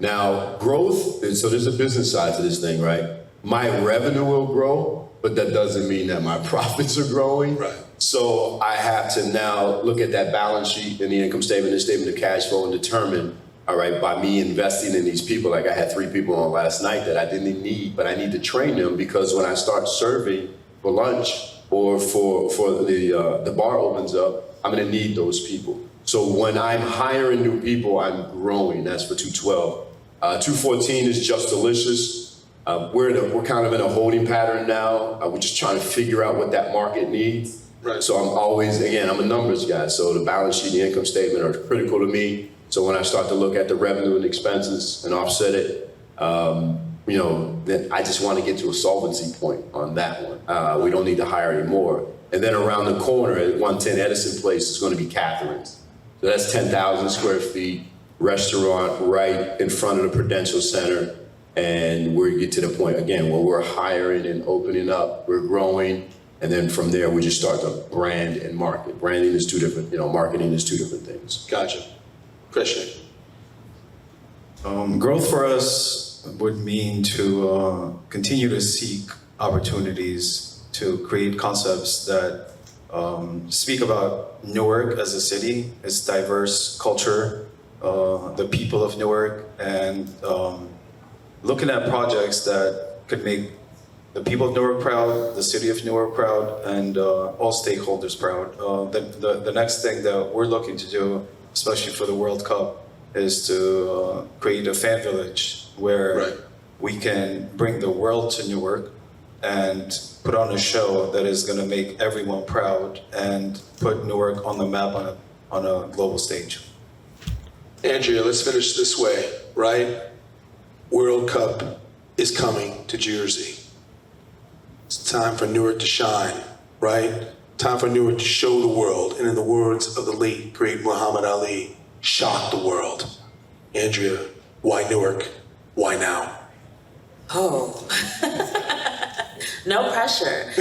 Now, growth, so there's a business side to this thing, right? My revenue will grow, but that doesn't mean that my profits are growing. Right. So I have to now look at that balance sheet and the income statement and statement of cash flow and determine, all right, by me investing in these people, like I had 3 people on last night that I didn't need, but I need to train them, because when I start serving for lunch or for the bar opens up, I'm gonna need those people. So when I'm hiring new people, I'm growing. That's for 212. 214 is Just Delicious. We're kind of in a holding pattern now. We're just trying to figure out what that market needs. Right. So I'm always, again, I'm a numbers guy. So the balance sheet and the income statement are critical to me. So when I start to look at the revenue and expenses and offset it, then I just want to get to a solvency point on that one. We don't need to hire anymore. And then around the corner at 110 Edison Place is going to be Catherine's. So that's 10,000 square feet, restaurant right in front of the Prudential Center. And we get to the point, again, where we're hiring and opening up, we're growing. And then from there, we just start to brand and market. Branding is 2 different, marketing is 2 different things. Gotcha. Christian. Growth for us would mean to continue to seek opportunities to create concepts that speak about Newark as a city, its diverse culture, the people of Newark, and looking at projects that could make the people of Newark proud, the city of Newark proud, and all stakeholders proud. The next thing that we're looking to do, especially for the World Cup, is to create a fan village where we can bring the world to Newark and put on a show that is going to make everyone proud and put Newark on the map on a global stage. Andrea, let's finish this way, right? World Cup is coming to Jersey. It's time for Newark to shine, right? Time for Newark to show the world, and in the words of the late, great Muhammad Ali, shock the world. Andrea, why Newark? Why now? Oh, no pressure.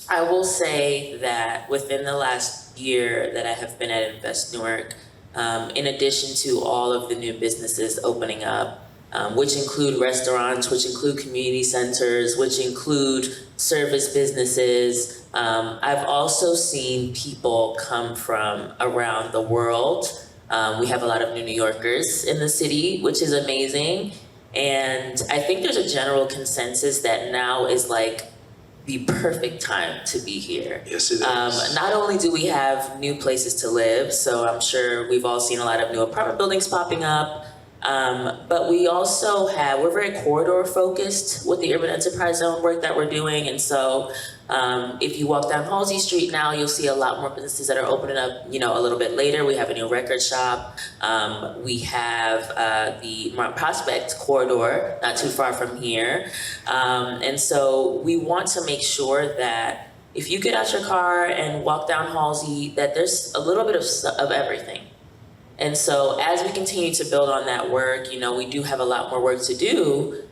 I will say that within the last year that I have been at Invest Newark, in addition to all of the new businesses opening up, which include restaurants, which include community centers, which include service businesses, I've also seen people come from around the world. We have a lot of New Yorkers in the city, which is amazing. And I think there's a general consensus that now is like the perfect time to be here. Yes, it is. Not only do we have new places to live, so I'm sure we've all seen a lot of new apartment buildings popping up, but we also we're very corridor focused with the urban enterprise zone work that we're doing. And so if you walk down Halsey Street now, you'll see a lot more businesses that are opening up, a little bit later. We have a new record shop. We have the Mount Prospect corridor, not too far from here. And so we want to make sure that if you get out your car and walk down Halsey, that there's a little bit of everything. And so as we continue to build on that work, we do have a lot more work to do.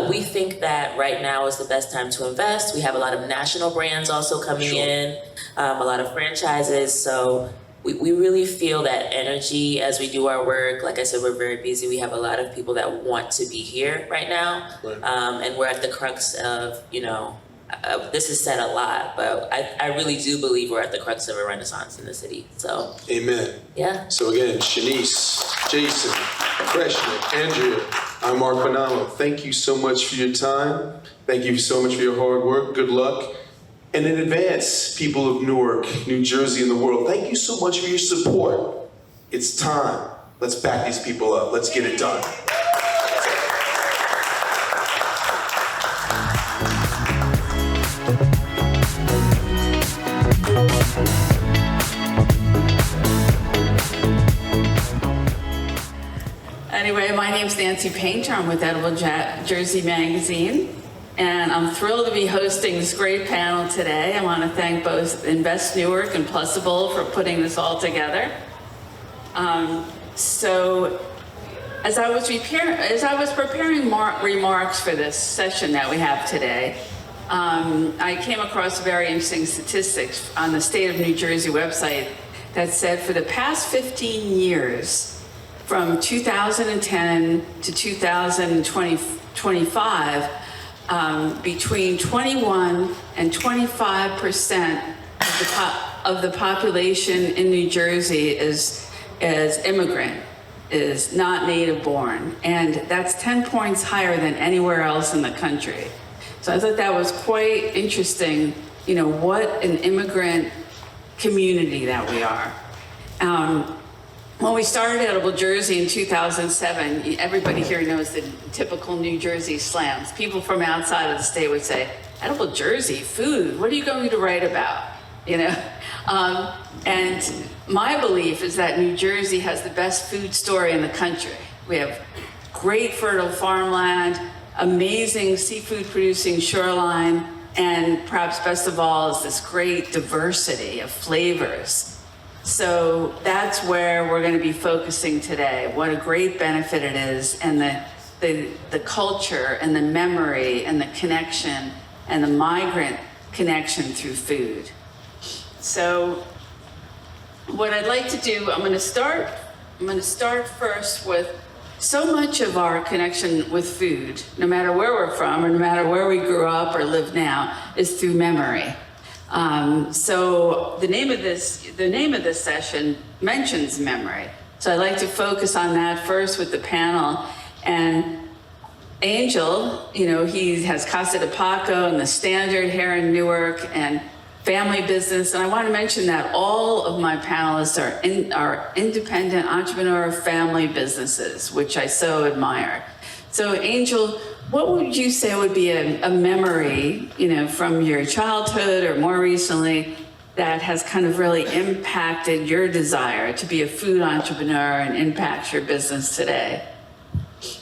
We think that right now is the best time to invest. We have a lot of national brands also coming in, a lot of franchises. So we really feel that energy as we do our work. Like I said, we're very busy. We have a lot of people that want to be here right now. And we're at the crux of, this is said a lot, but I really do believe we're at the crux of a renaissance in the city. So, amen. Yeah. So again, Shanice, Jason, Christian, Andrea, I'm Mark Panamo. Thank you so much for your time. Thank you so much for your hard work. Good luck. And in advance, people of Newark, New Jersey, and the world, thank you so much for your support. It's time. Let's back these people up. Let's get it done. Anyway, my name's Nancy Painter. I'm with Edible Jersey Magazine, and I'm thrilled to be hosting this great panel today. I want to thank both Invest Newark and Plusable for putting this all together. So, as I was preparing remarks for this session that we have today, I came across very interesting statistics on the State of New Jersey website that said for the past 15 years, from 2010 to 2025, between 21 and 25% of the population in New Jersey is immigrant, is not native born. And that's 10 points higher than anywhere else in the country. So I thought that was quite interesting, you know, what an immigrant community that we are. When we started Edible Jersey in 2007, everybody here knows the typical New Jersey slams. People from outside of the state would say, Edible Jersey, food, what are you going to write about? You know? And my belief is that New Jersey has the best food story in the country. We have great fertile farmland, amazing seafood producing shoreline, and perhaps best of all is this great diversity of flavors. So that's where we're going to be focusing today. What a great benefit it is, and the culture and the memory and the connection and the migrant connection through food. So what I'd like to do, I'm going to start first with so much of our connection with food, no matter where we're from or no matter where we grew up or live now, is through memory. So the name of this session mentions memory. So I'd like to focus on that first with the panel. And Angel, you know, he has Casa de Paco and the Standard here in Newark and family business. And I want to mention that all of my panelists are independent entrepreneur family businesses, which I so admire. So Angel, what would you say would be a memory, you know, from your childhood or more recently that has kind of really impacted your desire to be a food entrepreneur and impact your business today?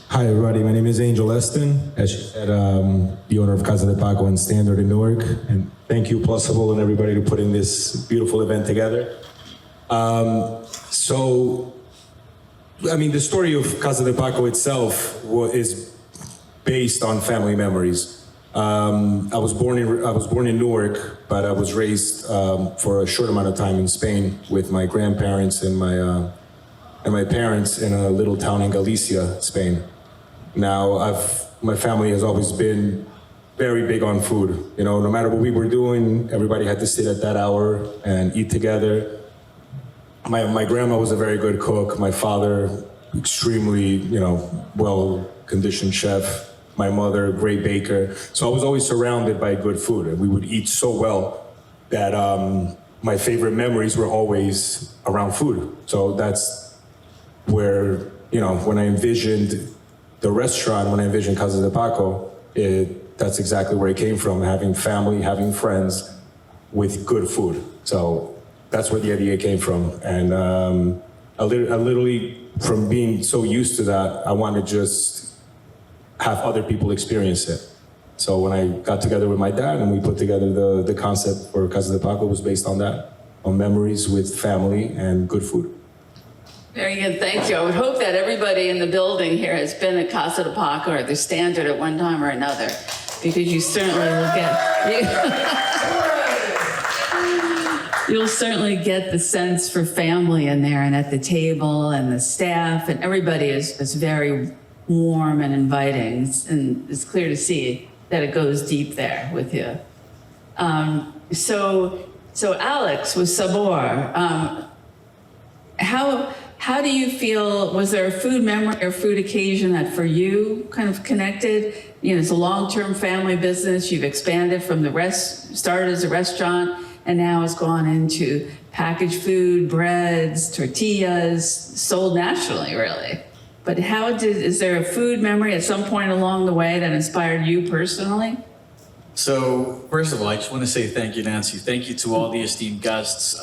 Hi, everybody. My name is Angel Eston, the owner of Casa de Paco and Standard in Newark. And thank you, Plusable, and everybody, for putting this beautiful event together. So, I mean, the story of Casa de Paco itself is based on family memories. I was born in Newark, but I was raised for a short amount of time in Spain with my grandparents and my parents in a little town in Galicia, Spain. Now, my family has always been very big on food. You know, no matter what we were doing, everybody had to sit at that hour and eat together. My grandma was a very good cook. My father, extremely, you know, well-conditioned chef. My mother, great baker. So I was always surrounded by good food, and we would eat so well that my favorite memories were always around food. So that's where, you know, when I envisioned the restaurant, when I envisioned Casa de Paco, that's exactly where it came from, having family, having friends with good food. So that's where the idea came from. And I literally, from being so used to that, I wanted to just have other people experience it. So when I got together with my dad and we put together the concept for Casa de Paco, was based on that, on memories with family and good food. Very good, thank you. I would hope that everybody in the building here has been at Casa de Paco or the Standard at one time or another, because you certainly will you'll certainly get the sense for family in there and at the table and the staff, and everybody is very warm and inviting, and it's clear to see that it goes deep there with you. So Alex with Savor, how do you feel, was there a food memory or food occasion that for you kind of connected? You know, it's a long-term family business. You've expanded from started as a restaurant and now has gone into packaged food, breads, tortillas, sold nationally, really. But is there a food memory at some point along the way that inspired you personally? So first of all, I just want to say thank you, Nancy. Thank you to all the esteemed guests,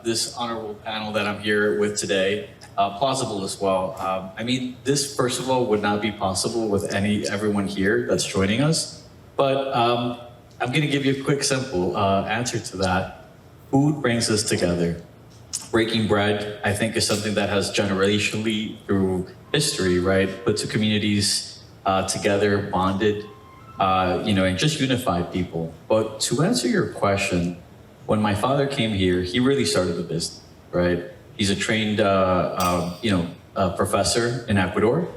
this honorable panel that I'm here with today, plausible as well. I mean, this first of all would not be possible with everyone here that's joining us. But I'm going to give you a quick, simple answer to that. Food brings us together. Breaking bread, I think, is something that has generationally through history, right, put two communities together, bonded, and just unified people. But to answer your question, when my father came here, he really started the business, right? He's a trained, a professor in Ecuador,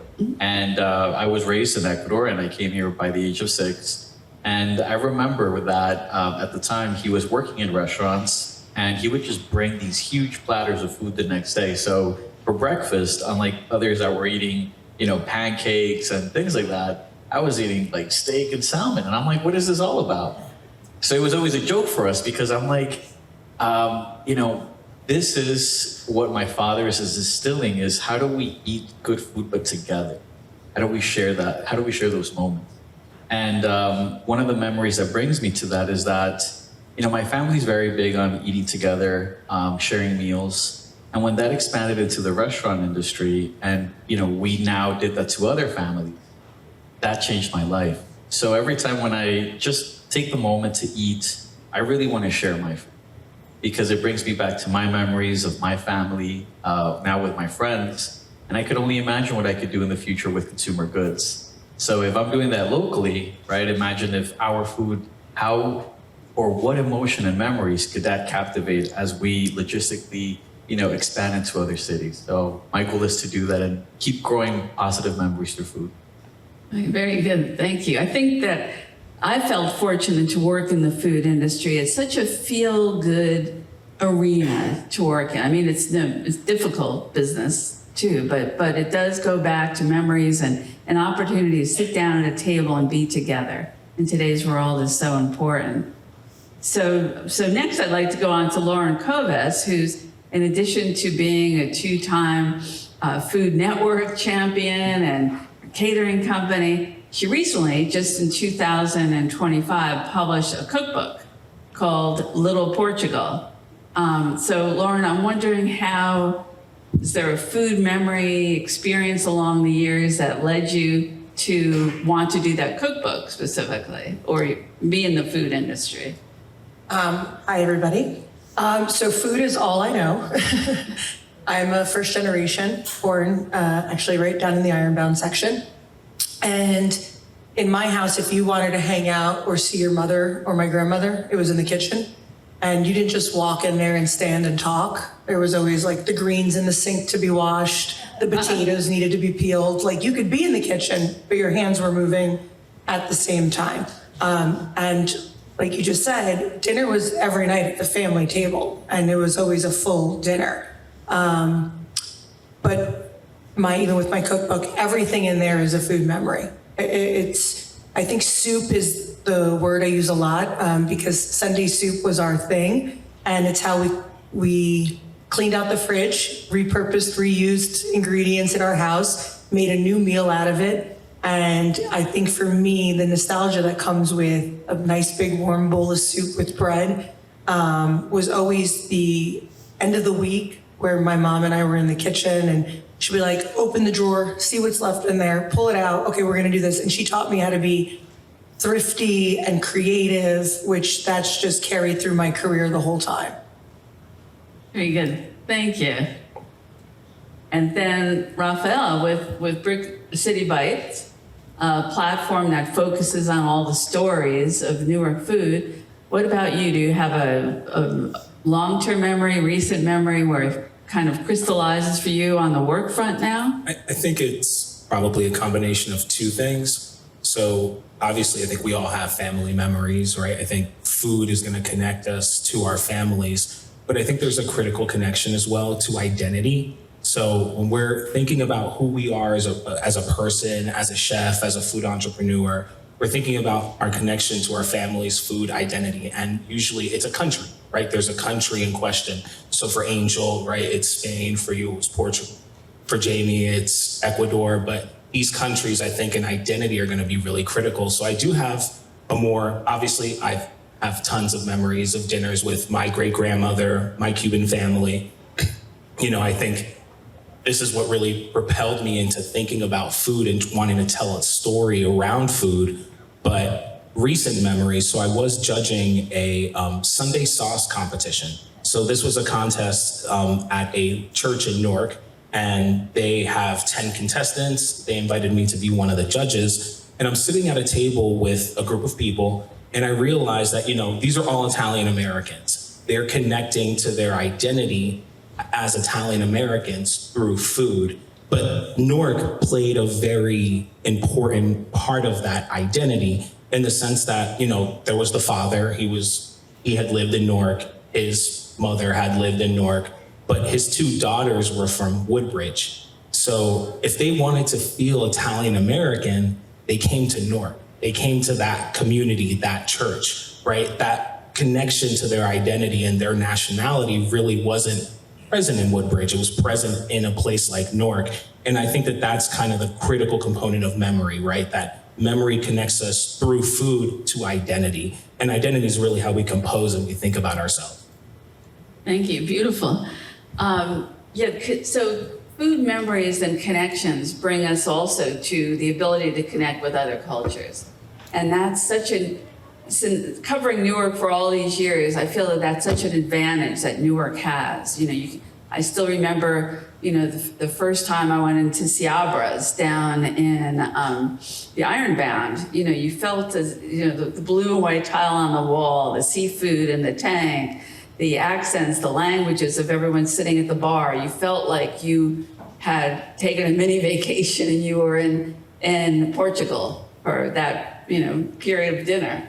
and I was raised in Ecuador, and I came here by the age of 6. And I remember that at the time he was working in restaurants, and he would just bring these huge platters of food the next day. So for breakfast, unlike others that were eating, pancakes and things like that, I was eating like steak and salmon, and I'm like, what is this all about? So it was always a joke for us because I'm like, this is what my father is instilling, is how do we eat good food but together? How do we share that? How do we share those moments? And one of the memories that brings me to that is that, my family's very big on eating together, sharing meals. And when that expanded into the restaurant industry, and we now did that to other families, that changed my life. So every time when I just take the moment to eat, I really want to share my food, because it brings me back to my memories of my family, now with my friends. And I could only imagine what I could do in the future with consumer goods. So if I'm doing that locally, right, imagine if our food, how or what emotion and memories could that captivate as we logistically, expand into other cities. So my goal is to do that and keep growing positive memories through food. Very good, thank you. I think that I felt fortunate to work in the food industry. It's such a feel-good arena to work in. I mean, it's difficult business too, but it does go back to memories and an opportunity to sit down at a table and be together in today's world is so important. So next I'd like to go on to Lauren Koves, who's, in addition to being a 2-time Food Network champion and catering company, she recently, just in 2025, published a cookbook called Little Portugal. So Lauren, I'm wondering is there a food memory experience along the years that led you to want to do that cookbook specifically, or be in the food industry? Hi, everybody. So food is all I know. I'm a first generation, born actually right down in the Ironbound section. And in my house, if you wanted to hang out or see your mother or my grandmother, it was in the kitchen. And you didn't just walk in there and stand and talk. There was always like the greens in the sink to be washed, the potatoes needed to be peeled. Like you could be in the kitchen, but your hands were moving at the same time. And like you just said, dinner was every night at the family table, and it was always a full dinner. But even with my cookbook, everything in there is a food memory. I think soup is the word I use a lot because Sunday soup was our thing, and it's how we cleaned out the fridge, repurposed, reused ingredients in our house, made a new meal out of it. And I think for me, the nostalgia that comes with a nice big warm bowl of soup with bread was always the end of the week where my mom and I were in the kitchen, and she'd be like, open the drawer, see what's left in there, pull it out. Okay, we're gonna do this. And she taught me how to be thrifty and creative, which that's just carried through my career the whole time. Very good, thank you. And then Rafael with Brick City Bites, a platform that focuses on all the stories of Newark food. What about you? Do you have a long-term memory, recent memory where it kind of crystallizes for you on the work front now? I think it's probably a combination of two things. So obviously, I think we all have family memories, right? I think food is going to connect us to our families, but I think there's a critical connection as well to identity. So when we're thinking about who we are as a person, as a chef, as a food entrepreneur, we're thinking about our connection to our family's food identity. And usually it's a country, right? There's a country in question. So for Angel, right, it's Spain. For you, it's Portugal. For Jamie, it's Ecuador. But these countries, I think, in identity are going to be really critical. So I do have obviously, I have tons of memories of dinners with my great-grandmother, my Cuban family. I think this is what really propelled me into thinking about food and wanting to tell a story around food. But recent memories, so I was judging a Sunday sauce competition. So this was a contest at a church in Newark, and they have 10 contestants. They invited me to be one of the judges, and I'm sitting at a table with a group of people, and I realized that, these are all Italian Americans. They're connecting to their identity as Italian Americans through food. But Newark played a very important part of that identity in the sense that, there was the father, he had lived in Newark, his mother had lived in Newark, but his two daughters were from Woodbridge. So if they wanted to feel Italian American, they came to Newark. They came to that community, that church, right? That connection to their identity and their nationality really wasn't present in Woodbridge. It was present in a place like Newark. And I think that that's kind of the critical component of memory, right? That memory connects us through food to identity. And identity is really how we compose and we think about ourselves. Thank you, beautiful. So food memories and connections bring us also to the ability to connect with other cultures. And that's since covering Newark for all these years, I feel that that's such an advantage that Newark has. I still remember, the first time I went into Ciabra's down in the Ironbound. You felt the blue and white tile on the wall, the seafood in the tank, the accents, the languages of everyone sitting at the bar. You felt like you had taken a mini vacation and you were in Portugal for that period of dinner.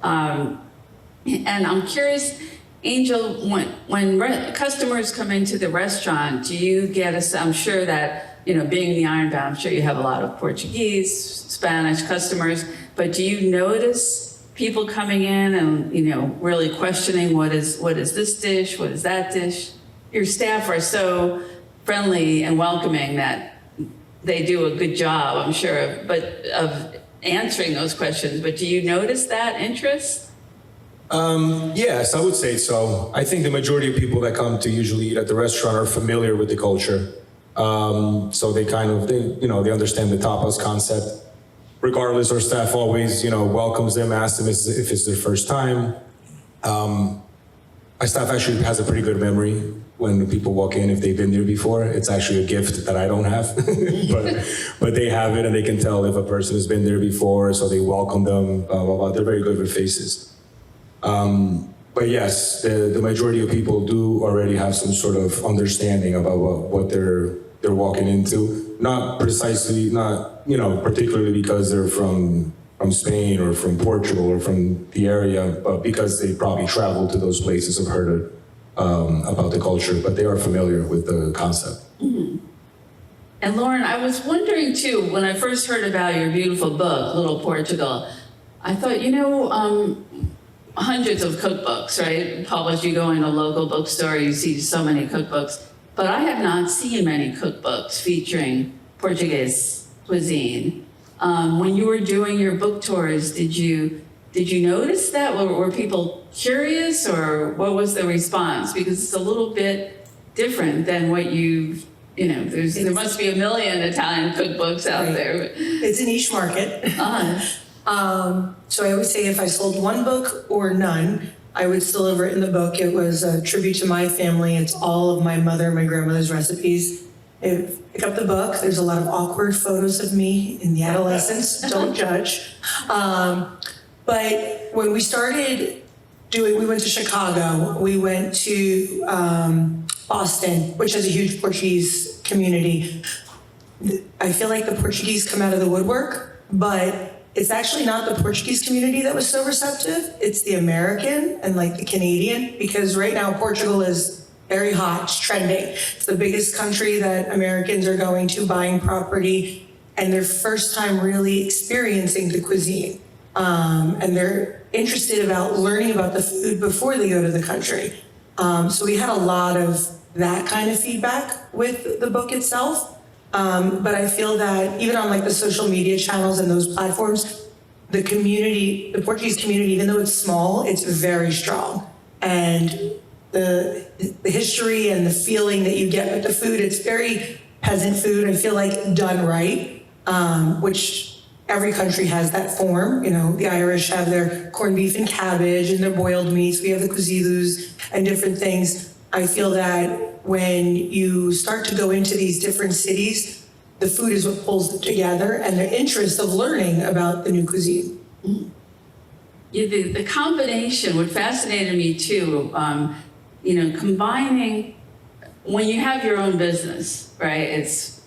And I'm curious, Angel, when customers come into the restaurant, do you get I'm sure that, being in the Ironbound, I'm sure you have a lot of Portuguese, Spanish customers, but do you notice people coming in and, really questioning what is this dish, what is that dish? Your staff are so friendly and welcoming that they do a good job, I'm sure, of answering those questions, but do you notice that interest? Yes, I would say so. I think the majority of people that come to usually eat at the restaurant are familiar with the culture. So they they understand the tapas concept. Regardless, our staff always, welcomes them, asks them if it's their first time. Our staff actually has a pretty good memory when people walk in, if they've been there before. It's actually a gift that I don't have, but they have it and they can tell if a person has been there before, so they welcome them, blah, blah, blah. They're very good with faces. But yes, the majority of people do already have some sort of understanding about what they're walking into. Not particularly because they're from Spain or from Portugal or from the area, but because they probably traveled to those places and heard about the culture, but they are familiar with the concept. Mm-hmm. And Lauren, I was wondering too, when I first heard about your beautiful book, Little Portugal, I thought, hundreds of cookbooks, right? Published, you go in a local bookstore, you see so many cookbooks, but I have not seen many cookbooks featuring Portuguese cuisine. When you were doing your book tours, did you notice that? Were people curious, or what was the response? Because it's a little bit different than what there must be a million Italian cookbooks out there. It's a niche market. So I always say if I sold one book or none, I would still have written the book. It was a tribute to my family. It's all of my mother and my grandmother's recipes. Pick up the book. There's a lot of awkward photos of me in the adolescence. Don't judge. But when we started we went to Chicago. We went to Boston, which has a huge Portuguese community. I feel like the Portuguese come out of the woodwork, but it's actually not the Portuguese community that was so receptive. It's the American and the Canadian, because right now Portugal is very hot, it's trending. It's the biggest country that Americans are going to, buying property, and their first time really experiencing the cuisine. And they're interested about learning about the food before they go to the country. So we had a lot of that kind of feedback with the book itself. But I feel that even on the social media channels and those platforms, the Portuguese community, even though it's small, it's very strong. And the history and the feeling that you get with the food, it's very peasant food, I feel like, done right, which every country has that form. The Irish have their corned beef and cabbage and their boiled meats. We have the cozidus and different things. I feel that when you start to go into these different cities, the food is what pulls them together, and their interest of learning about the new cuisine. Mm-hmm. Yeah, the combination, what fascinated me too, combining when you have your own business, right? It's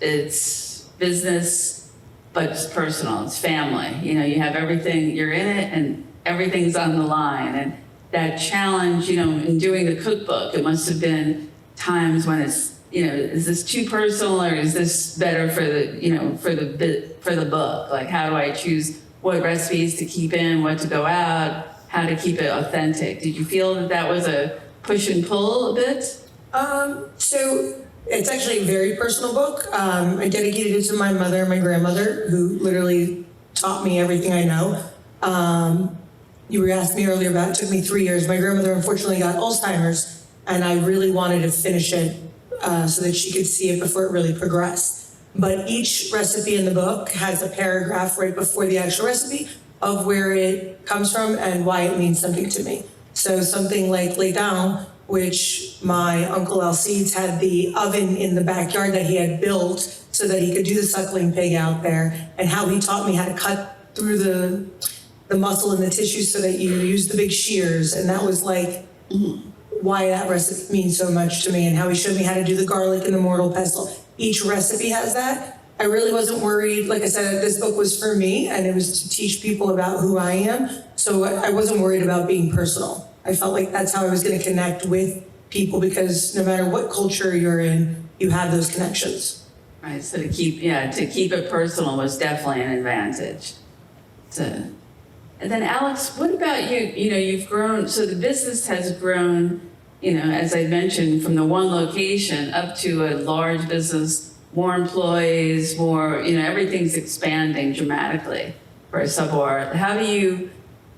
business, but it's personal. It's family. You know, you have everything. You're in it, and everything's on the line. And that challenge, you know, in doing the cookbook, it must have been times when it's, you know, is this too personal or is this better for the, you know, for the book? Like, how do I choose what recipes to keep in, what to go out, how to keep it authentic? Did you feel that that was a push and pull a bit? So it's actually a very personal book. I dedicated it to my mother and my grandmother, who literally taught me everything I know. You were asking me earlier about, it took me 3 years. My grandmother unfortunately got Alzheimer's, and I really wanted to finish it so that she could see it before it really progressed. But each recipe in the book has a paragraph right before the actual recipe of where it comes from and why it means something to me. So something like Les Dents, which my Uncle Alcides had the oven in the backyard that he had built so that he could do the suckling pig out there, and how he taught me how to cut through the muscle and the tissue so that you use the big shears. And that was like why that recipe means so much to me, and how he showed me how to do the garlic and the mortal pestle. Each recipe has that. I really wasn't worried. Like I said, this book was for me, and it was to teach people about who I am. So I wasn't worried about being personal. I felt like that's how I was going to connect with people, because no matter what culture you're in, you have those connections. Right, so to keep it personal was definitely an advantage. And then Alex, what about you? You know, you've grown, so the business has grown, you know, as I mentioned, from the one location up to a large business, more employees, more, you know, everything's expanding dramatically for Savor. How do you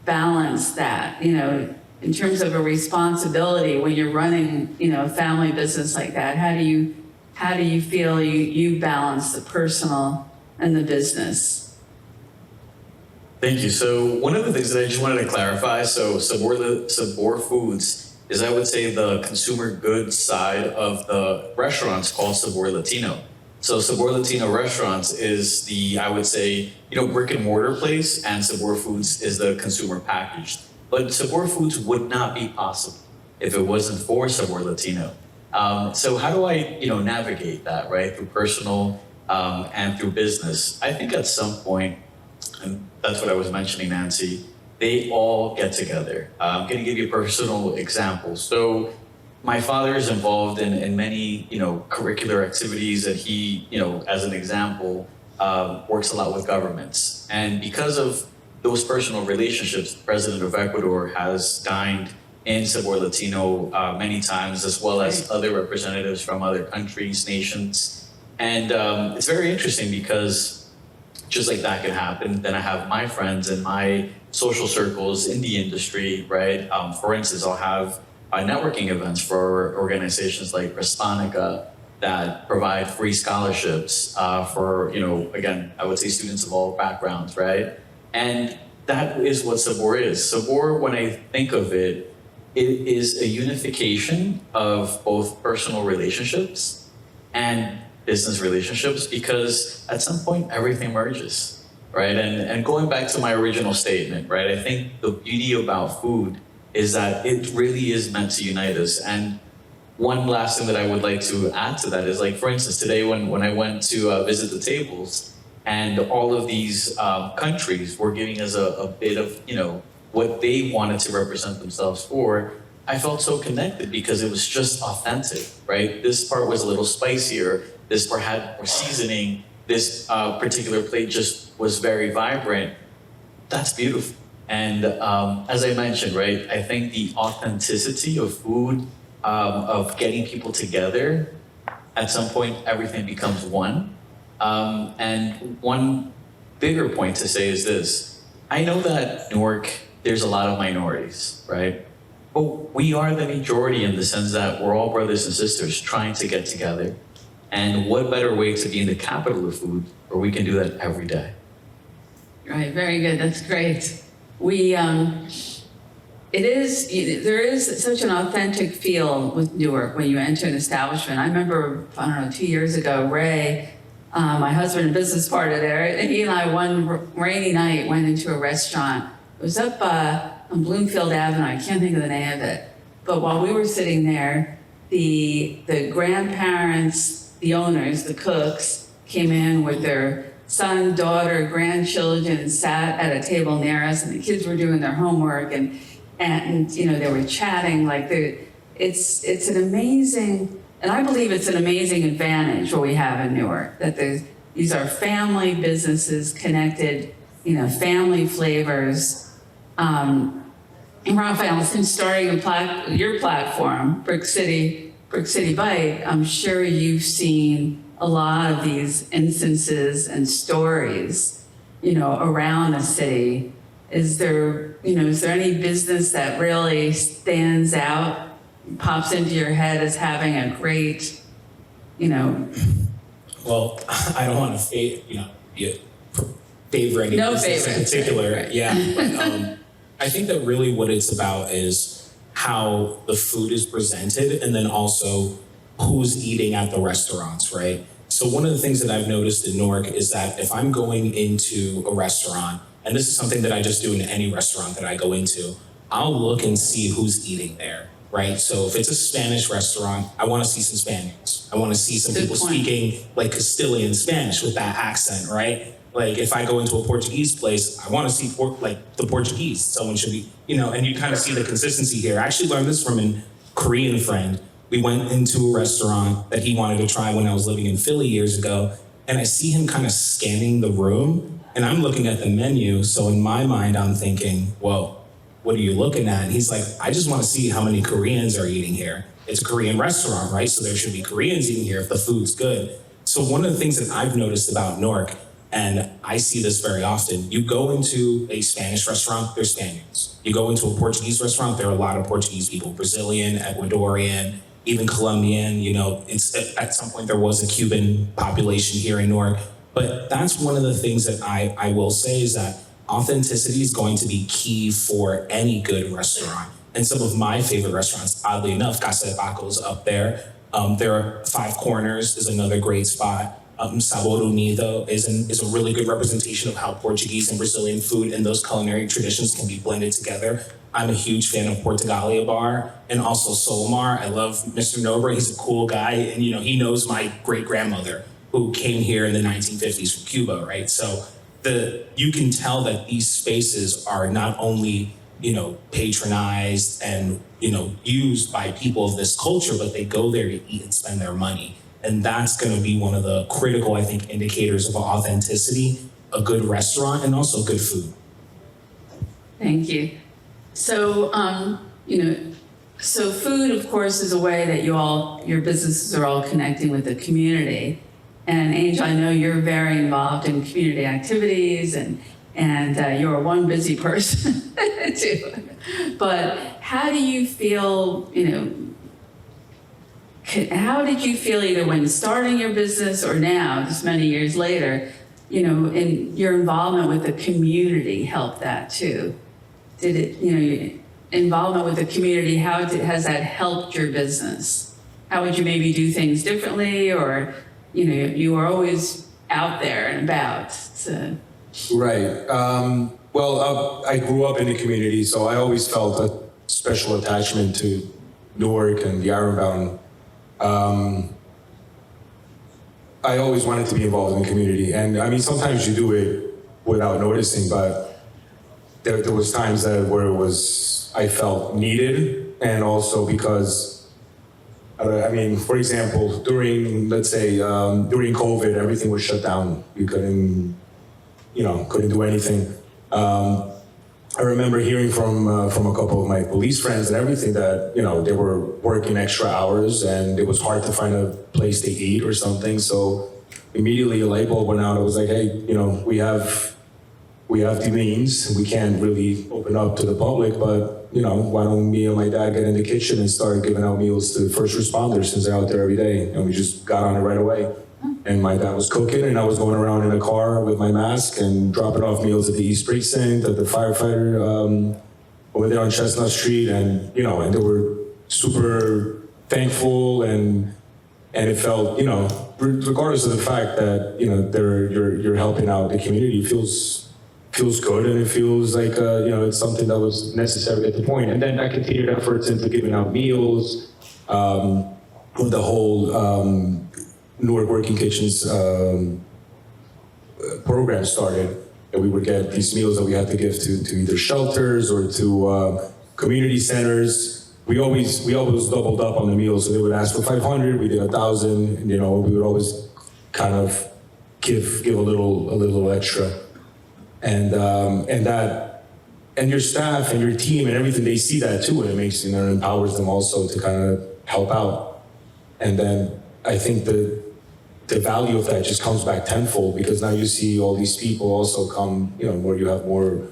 balance that, you know, in terms of a responsibility when you're running, you know, a family business like that? How do you feel you balance the personal and the business? Thank you. So one of the things that I just wanted to clarify, so Savor Foods is, I would say, the consumer goods side of the restaurants called Savor Latino. So Savor Latino Restaurants is the, I would say, you know, brick and mortar place, and Savor Foods is the consumer packaged. But Savor Foods would not be possible if it wasn't for Savor Latino. So how do I, you know, navigate that, right, through personal and through business? I think at some point, and that's what I was mentioning, Nancy, they all get together. I'm going to give you a personal example. So my father is involved in many, you know, curricular activities that he, you know, as an example, works a lot with governments. And because of those personal relationships, the president of Ecuador has dined in Savor Latino many times, as well as other representatives from other countries, nations. And it's very interesting because just like that can happen, then I have my friends and my social circles in the industry, right? For instance, I'll have networking events for organizations like Respanica that provide free scholarships for, you know, again, I would say students of all backgrounds, right? And that is what Savor is. Savor, when I think of it, it is a unification of both personal relationships and business relationships, because at some point everything merges, right? And going back to my original statement, right? I think the beauty about food is that it really is meant to unite us. And one last thing that I would like to add to that is, like, for instance, today when I went to visit the tables, and all of these countries were giving us a bit of, you know, what they wanted to represent themselves for, I felt so connected because it was just authentic, right? This part was a little spicier. This part had more seasoning. This particular plate just was very vibrant. That's beautiful. And as I mentioned, right, I think the authenticity of food, of getting people together, at some point everything becomes one. And one bigger point to say is this: I know that Newark, there's a lot of minorities, right? But we are the majority in the sense that we're all brothers and sisters trying to get together. And what better way to be in the capital of food where we can do that every day? Right, very good. That's great. There is such an authentic feel with Newark when you enter an establishment. I remember, I don't know, 2 years ago, Ray, my husband and business partner there, and he and I one rainy night went into a restaurant. It was up on Bloomfield Avenue. I can't think of the name of it. But while we were sitting there, the grandparents, the owners, the cooks, came in with their son, daughter, grandchildren, and sat at a table near us, and the kids were doing their homework, and they were chatting. Like it's an amazing, and I believe it's an amazing advantage what we have in Newark, that these are family businesses connected, family flavors. And Raphael, since starting your platform, Brick City Bite, I'm sure you've seen a lot of these instances and stories, around the city. Is there any business that really stands out, pops into your head as having a great, Well, I don't want to favor any business in particular. Right. Yeah. But, I think that really what it's about is how the food is presented and then also who's eating at the restaurants, right? So one of the things that I've noticed in Newark is that if I'm going into a restaurant, and this is something that I just do in any restaurant that I go into, I'll look and see who's eating there, right? So if it's a Spanish restaurant, I want to see some Spaniards. I want to see some people speaking like Castilian Spanish with that accent, right? Like if I go into a Portuguese place, I want to see the Portuguese. Someone should be, and you kind of see the consistency here. I actually learned this from a Korean friend. We went into a restaurant that he wanted to try when I was living in Philly years ago. And I see him kind of scanning the room and I'm looking at the menu. So in my mind, I'm thinking, whoa, what are you looking at? And he's like, I just want to see how many Koreans are eating here. It's a Korean restaurant, right? So there should be Koreans eating here if the food's good. So one of the things that I've noticed about Newark, and I see this very often, you go into a Spanish restaurant, there's Spaniards. You go into a Portuguese restaurant, there are a lot of Portuguese people, Brazilian, Ecuadorian, even Colombian. At some point there was a Cuban population here in Newark. But that's one of the things that I will say is that authenticity is going to be key for any good restaurant. And some of my favorite restaurants, oddly enough, Casa de Paco's up there. There are Five Corners is another great spot. Sabor Unido is a really good representation of how Portuguese and Brazilian food and those culinary traditions can be blended together. I'm a huge fan of Portugalia Bar and also Solmar. I love Mr. Nobre. He's a cool guy, and he knows my great-grandmother who came here in the 1950s from Cuba, right? So you can tell that these spaces are not only patronized and used by people of this culture, but they go there to eat and spend their money. And that's going to be one of the critical, I think, indicators of authenticity, a good restaurant, and also good food. Thank you. So, so food, of course, is a way that your businesses are all connecting with the community. And Angel, I know you're very involved in community activities, and you're one busy person too. But how do you feel, how did you feel either when starting your business or now, just many years later, in your involvement with the community helped that too? Did it, involvement with the community, has that helped your business? How would you maybe do things differently, or, you were always out there and about, so. Right. Well, I grew up in the community, so I always felt a special attachment to Newark and the Ironbound. I always wanted to be involved in the community, and I mean, sometimes you do it without noticing, but there was times where I felt needed, and also because, for example, during COVID, everything was shut down. You couldn't do anything. I remember hearing from a couple of my police friends and everything that, they were working extra hours and it was hard to find a place to eat or something. So immediately a light bulb went out. I was like, hey, we have the means. We can't really open up to the public, but, why don't me and my dad get in the kitchen and start giving out meals to first responders since they're out there every day? And we just got on it right away. And my dad was cooking, and I was going around in a car with my mask and dropping off meals at the East Precinct, at the firefighter over there on Chestnut Street, and and they were super thankful, and it felt, regardless of the fact that you're helping out the community, feels good, and it feels like it's something that was necessary at the point. And then I continued efforts into giving out meals. when the whole Newark Working Kitchens program started, and we would get these meals that we had to give to either shelters or to community centers. We always doubled up on the meals, so they would ask for 500, we did 1,000, and we would always kind of give a little extra, and your staff and your team and everything, they see that too, and it makes it empowers them also to kind of help out, and then I think the value of that just comes back tenfold, because now you see all these people also come, where you have more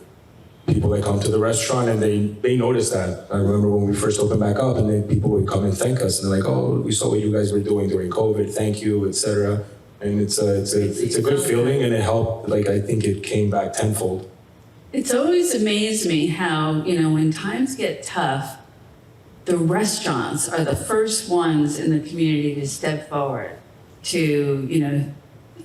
people that come to the restaurant, and they notice that. I remember when we first opened back up, and then people would come and thank us, and they're like, "Oh, we saw what you guys were doing during COVID. Thank you, etc." And it's a good feeling, and it helped. Like, I think it came back tenfold. It's always amazed me how, when times get tough, the restaurants are the first ones in the community to step forward, to,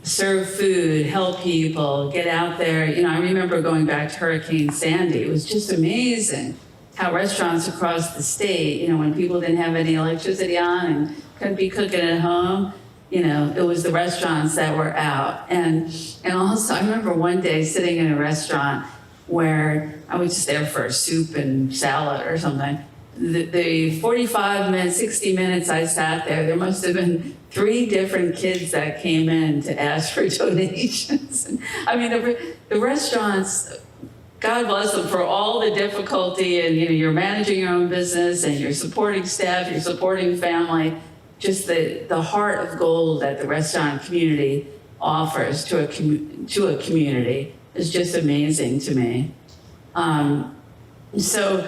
serve food, help people, get out there. I remember going back to Hurricane Sandy. It was just amazing how restaurants across the state, when people didn't have any electricity on and couldn't be cooking at home, it was the restaurants that were out. And also, I remember one day sitting in a restaurant where I was just there for a soup and salad or something. The 45 minutes, 60 minutes I sat there must have been 3 different kids that came in to ask for donations. I mean, the restaurants, God bless them for all the difficulty, and you're managing your own business and you're supporting staff, you're supporting family. Just the heart of gold that the restaurant community offers to a community is just amazing to me. So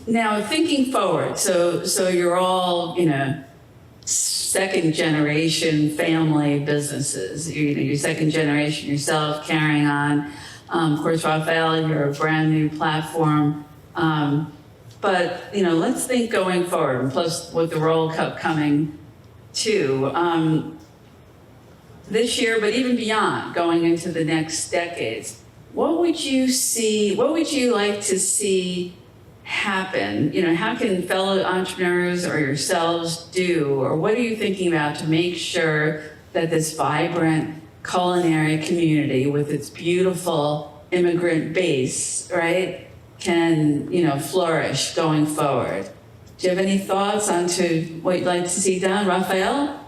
now thinking forward, so you're all, second generation family businesses. You're second generation yourself, carrying on. Of course, Rafael, you're a brand new platform. But, let's think going forward, and plus with the World Cup coming too, this year, but even beyond, going into the next decades, what would you like to see happen? How can fellow entrepreneurs or yourselves do, or what are you thinking about to make sure that this vibrant culinary community with its beautiful immigrant base, right, can, flourish going forward? Do you have any thoughts onto what you'd like to see done, Rafael?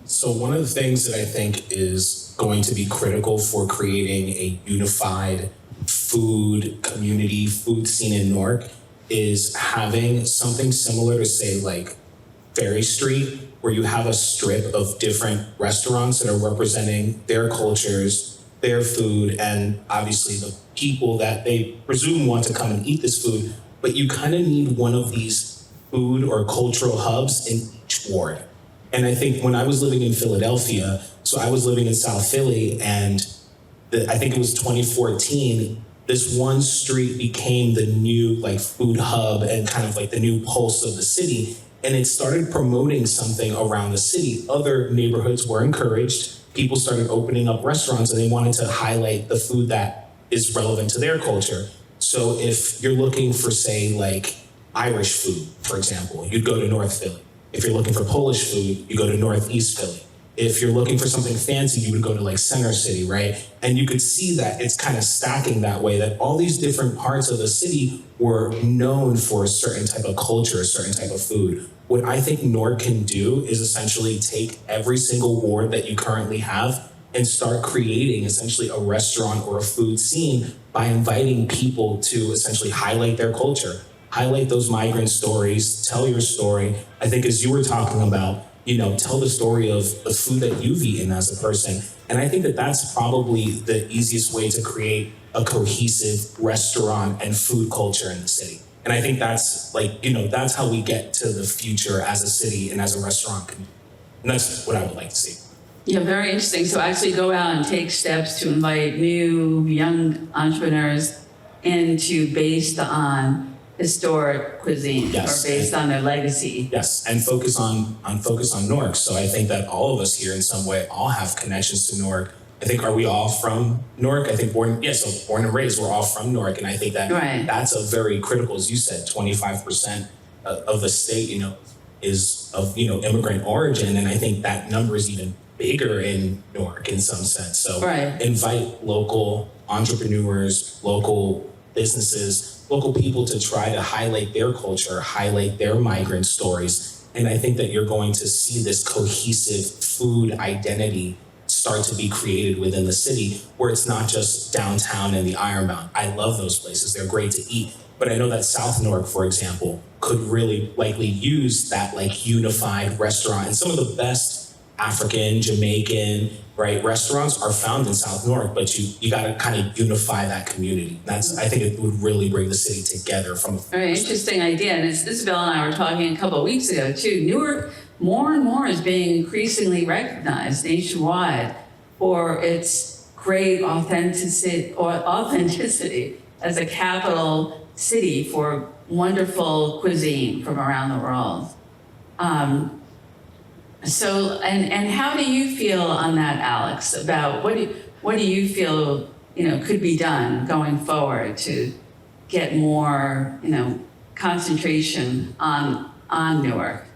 So one of the things that I think is going to be critical for creating a unified food community, food scene in Newark, is having something similar to, say, like Ferry Street, where you have a strip of different restaurants that are representing their cultures, their food, and obviously the people that they presume want to come and eat this food. But you kind of need one of these food or cultural hubs in each ward. And I think when I was living in Philadelphia, so I was living in South Philly, and I think it was 2014, this one street became the new food hub and kind of the new pulse of the city. And it started promoting something around the city. Other neighborhoods were encouraged. People started opening up restaurants, and they wanted to highlight the food that is relevant to their culture. So if you're looking for, say, Irish food, for example, you'd go to North Philly. If you're looking for Polish food, you go to Northeast Philly. If you're looking for something fancy, you would go to Center City, right? And you could see that it's kind of stacking that way, that all these different parts of the city were known for a certain type of culture, a certain type of food. What I think Newark can do is essentially take every single ward that you currently have and start creating essentially a restaurant or a food scene by inviting people to essentially highlight their culture, highlight those migrant stories, tell your story. I think as you were talking about, tell the story of the food that you've eaten as a person. And I think that that's probably the easiest way to create a cohesive restaurant and food culture in the city. And I think that's that's how we get to the future as a city and as a restaurant community. And that's what I would like to see. Yeah, very interesting. So actually go out and take steps to invite new young entrepreneurs into based on historic cuisine, yes, or based on their legacy. Yes, and focus on Newark. So I think that all of us here in some way all have connections to Newark. I think, are we all from Newark? I think born and raised, we're all from Newark. And I think that that's a very critical, as you said, 25% of the state, is of, immigrant origin. And I think that number is even bigger in Newark in some sense. So Right. invite local entrepreneurs, local businesses, local people to try to highlight their culture, highlight their migrant stories. And I think that you're going to see this cohesive food identity start to be created within the city, where it's not just downtown and the Ironbound. I love those places. They're great to eat. But I know that South Newark, for example, could really likely use that like unified restaurant. And some of the best African, Jamaican, right, restaurants are found in South Newark, but you got to kind of unify that community. I think it would really bring the city together from a Very interesting idea. And Isabel and I were talking a couple of weeks ago too. Newark more and more is being increasingly recognized nationwide for its great authenticity as a capital city for wonderful cuisine from around the world. And how do you feel on that, Alex? About what do you feel could be done going forward to get more concentration on Newark?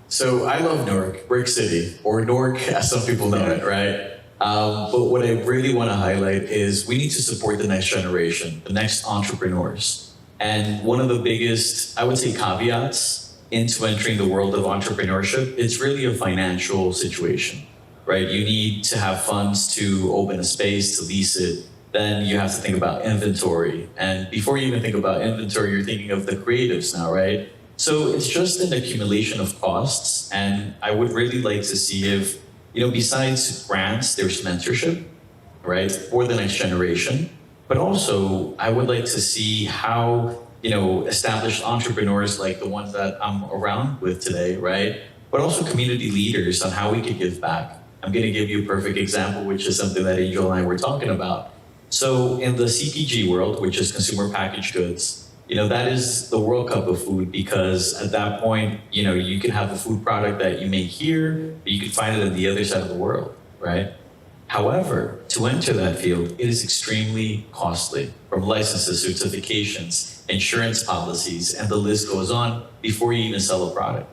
So I love Newark, Brick City, or Newark as some people know it, right? But what I really want to highlight is we need to support the next generation, the next entrepreneurs. And one of the biggest, I would say, caveats into entering the world of entrepreneurship, it's really a financial situation, right? You need to have funds to open a space, to lease it. Then you have to think about inventory. And before you even think about inventory, you're thinking of the creatives now, right? So it's just an accumulation of costs. And I would really like to see if, besides grants, there's mentorship, right, for the next generation. But also, I would like to see how, established entrepreneurs like the ones that I'm around with today, right, but also community leaders on how we could give back. I'm going to give you a perfect example, which is something that Angel and I were talking about. So in the CPG world, which is consumer packaged goods, that is the World Cup of food, because at that point, you can have a food product that you make here, but you can find it on the other side of the world, right? However, to enter that field, it is extremely costly, from licenses, certifications, insurance policies, and the list goes on before you even sell a product.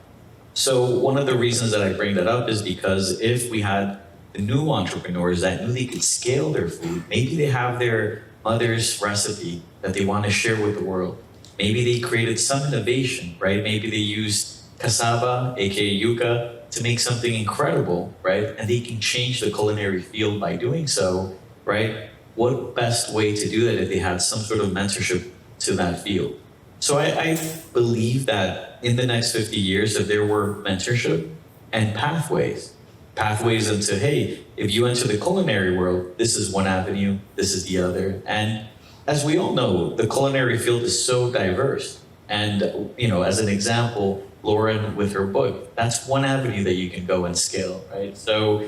So one of the reasons that I bring that up is because if we had the new entrepreneurs that knew they could scale their food, maybe they have their mother's recipe that they want to share with the world. Maybe they created some innovation, right? Maybe they used cassava, aka yuca, to make something incredible, right? And they can change the culinary field by doing so, right? What best way to do that if they had some sort of mentorship to that field? So I believe that in the next 50 years, if there were mentorship and pathways into, hey, if you enter the culinary world, this is one avenue, this is the other. And as we all know, the culinary field is so diverse. And, as an example, Lauren with her book, that's one avenue that you can go and scale, right? So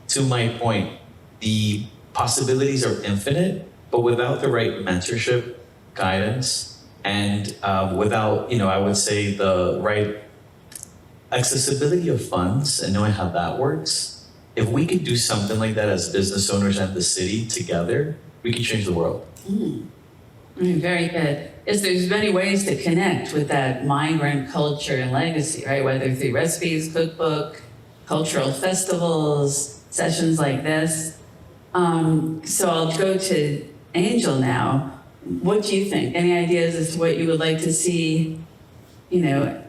to my point, the possibilities are infinite, but without the right mentorship, guidance, and without, I would say the right accessibility of funds and knowing how that works, if we could do something like that as business owners and the city together, we can change the world. Very good. Yes, there's many ways to connect with that migrant culture and legacy, right? Whether through recipes, cookbook, cultural festivals, sessions like this. So I'll go to Angel now. What do you think? Any ideas as to what you would like to see,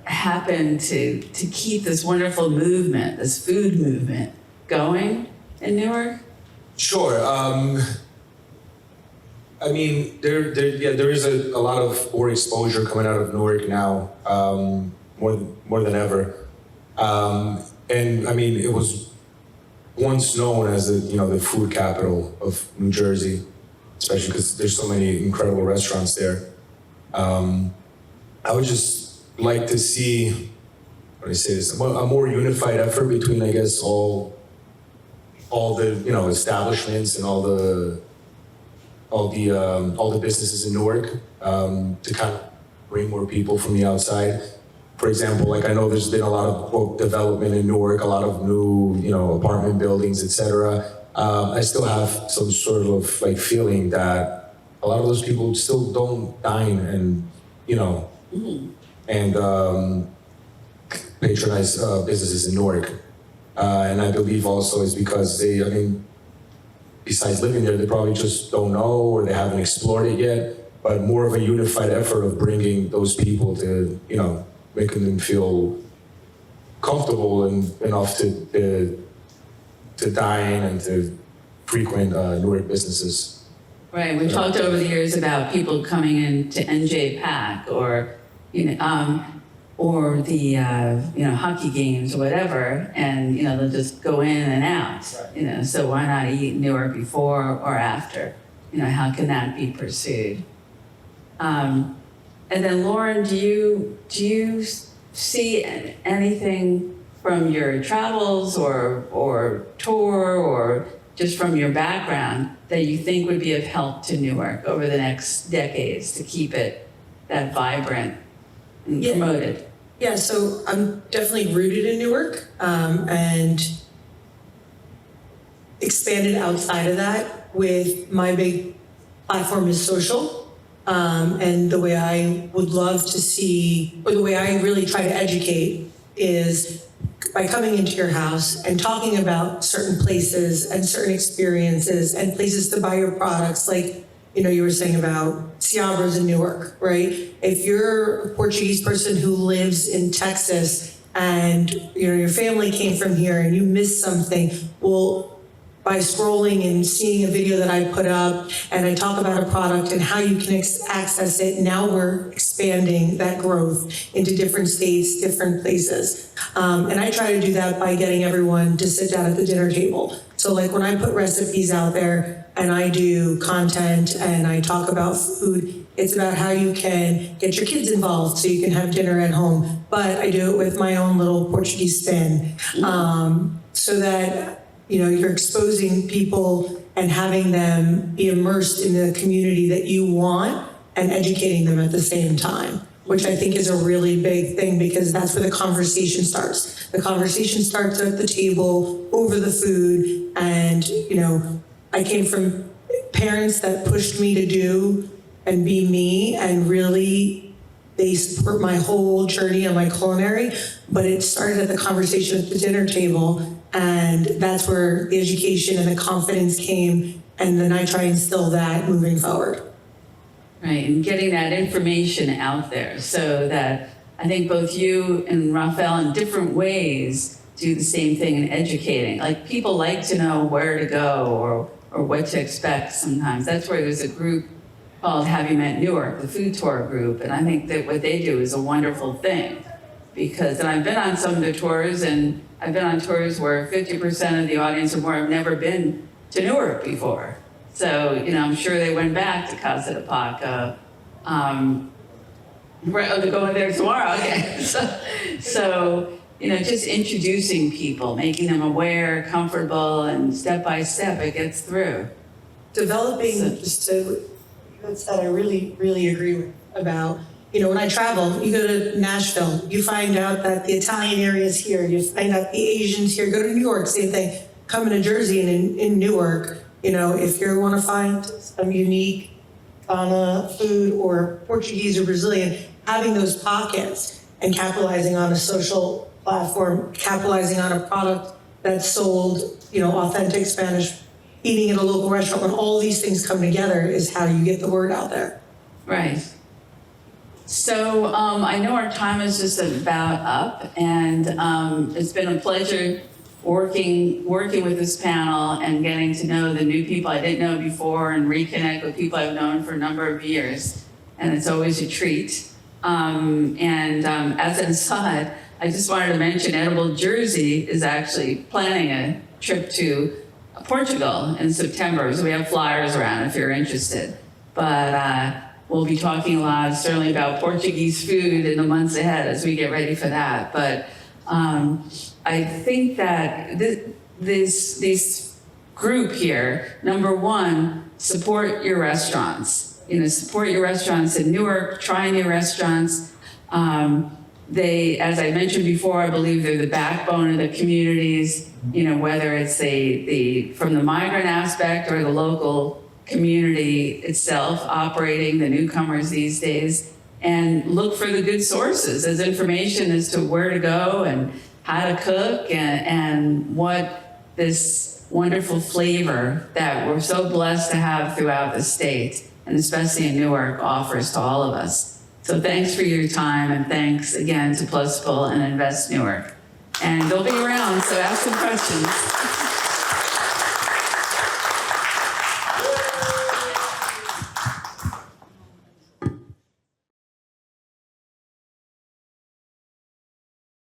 happen to keep this wonderful movement, this food movement, going in Newark? Sure. There is a lot of more exposure coming out of Newark now, more than ever. It was once known as the food capital of New Jersey, especially because there's so many incredible restaurants there. I would just like to see, a more unified effort between, I guess, all the establishments and all the businesses in Newark, to kind of bring more people from the outside. For example, I know there's been a lot of quote development in Newark, a lot of new apartment buildings, etc. I still have some sort of feeling that a lot of those people still don't dine and patronize businesses in Newark. And I believe also it's because they, I mean, besides living there, they probably just don't know or they haven't explored it yet, but more of a unified effort of bringing those people to, you know, making them feel comfortable and enough to dine and to frequent Newark businesses. Right, we've talked over the years about people coming in to NJ Pack or, or the, hockey games or whatever, and, they'll just go in and out, so why not eat in Newark before or after? How can that be pursued? And then Lauren, do you see anything from your travels or tour or just from your background that you think would be of help to Newark over the next decades to keep it that vibrant and promoted? Yeah, so I'm definitely rooted in Newark and expanded outside of that with my big platform is social. And the way I would love to see, or the way I really try to educate is by coming into your house and talking about certain places and certain experiences and places to buy your products. Like, you were saying about Savor's in Newark, right? If you're a Portuguese person who lives in Texas and, your family came from here and you missed something, well, by scrolling and seeing a video that I put up and I talk about a product and how you can access it, now we're expanding that growth into different states, different places. And I try to do that by getting everyone to sit down at the dinner table. So like when I put recipes out there and I do content and I talk about food, it's about how you can get your kids involved so you can have dinner at home. But I do it with my own little Portuguese spin so that you're exposing people and having them be immersed in the community that you want and educating them at the same time, which I think is a really big thing because that's where the conversation starts. The conversation starts at the table over the food. And, I came from parents that pushed me to do and be me, and really they support my whole journey on my culinary, but it started at the conversation at the dinner table. And that's where the education and the confidence came. And then I try and instill that moving forward. Right, and getting that information out there so that I think both you and Rafael in different ways do the same thing in educating. Like people like to know where to go or what to expect sometimes. That's where there's a group called Have You Met Newark, the food tour group. And I think that what they do is a wonderful thing because, and I've been on some of the tours and I've been on tours where 50% of the audience or more have never been to Newark before. So, I'm sure they went back to Casa de Paca. They're going there tomorrow again. So, just introducing people, making them aware, comfortable, and step by step it gets through. Developing, that's that I really, really agree with about, when I travel, you go to Nashville, you find out that the Italian area is here, you find out the Asians here, go to New York, same thing. Come to Jersey and in Newark, if you want to find some unique Ghana food or Portuguese or Brazilian, having those pockets and capitalizing on a social platform, capitalizing on a product that's sold, authentic Spanish, eating at a local restaurant, when all these things come together is how you get the word out there. Right. So I know our time is just about up, and it's been a pleasure working with this panel and getting to know the new people I didn't know before and reconnect with people I've known for a number of years. And it's always a treat. As an aside, I just wanted to mention Edible Jersey is actually planning a trip to Portugal in September. So we have flyers around if you're interested. But we'll be talking a lot, certainly about Portuguese food in the months ahead as we get ready for that. But I think that this group here, number one, support your restaurants. Support your restaurants in Newark, try new restaurants. They, as I mentioned before, I believe they're the backbone of the communities, whether it's from the migrant aspect or the local community itself operating, the newcomers these days. and look for the good sources as information as to where to go and how to cook and what this wonderful flavor that we're so blessed to have throughout the state, and especially in Newark, offers to all of us. So thanks for your time, and thanks again to Plusful and Invest Newark. And they'll be around, so ask some questions.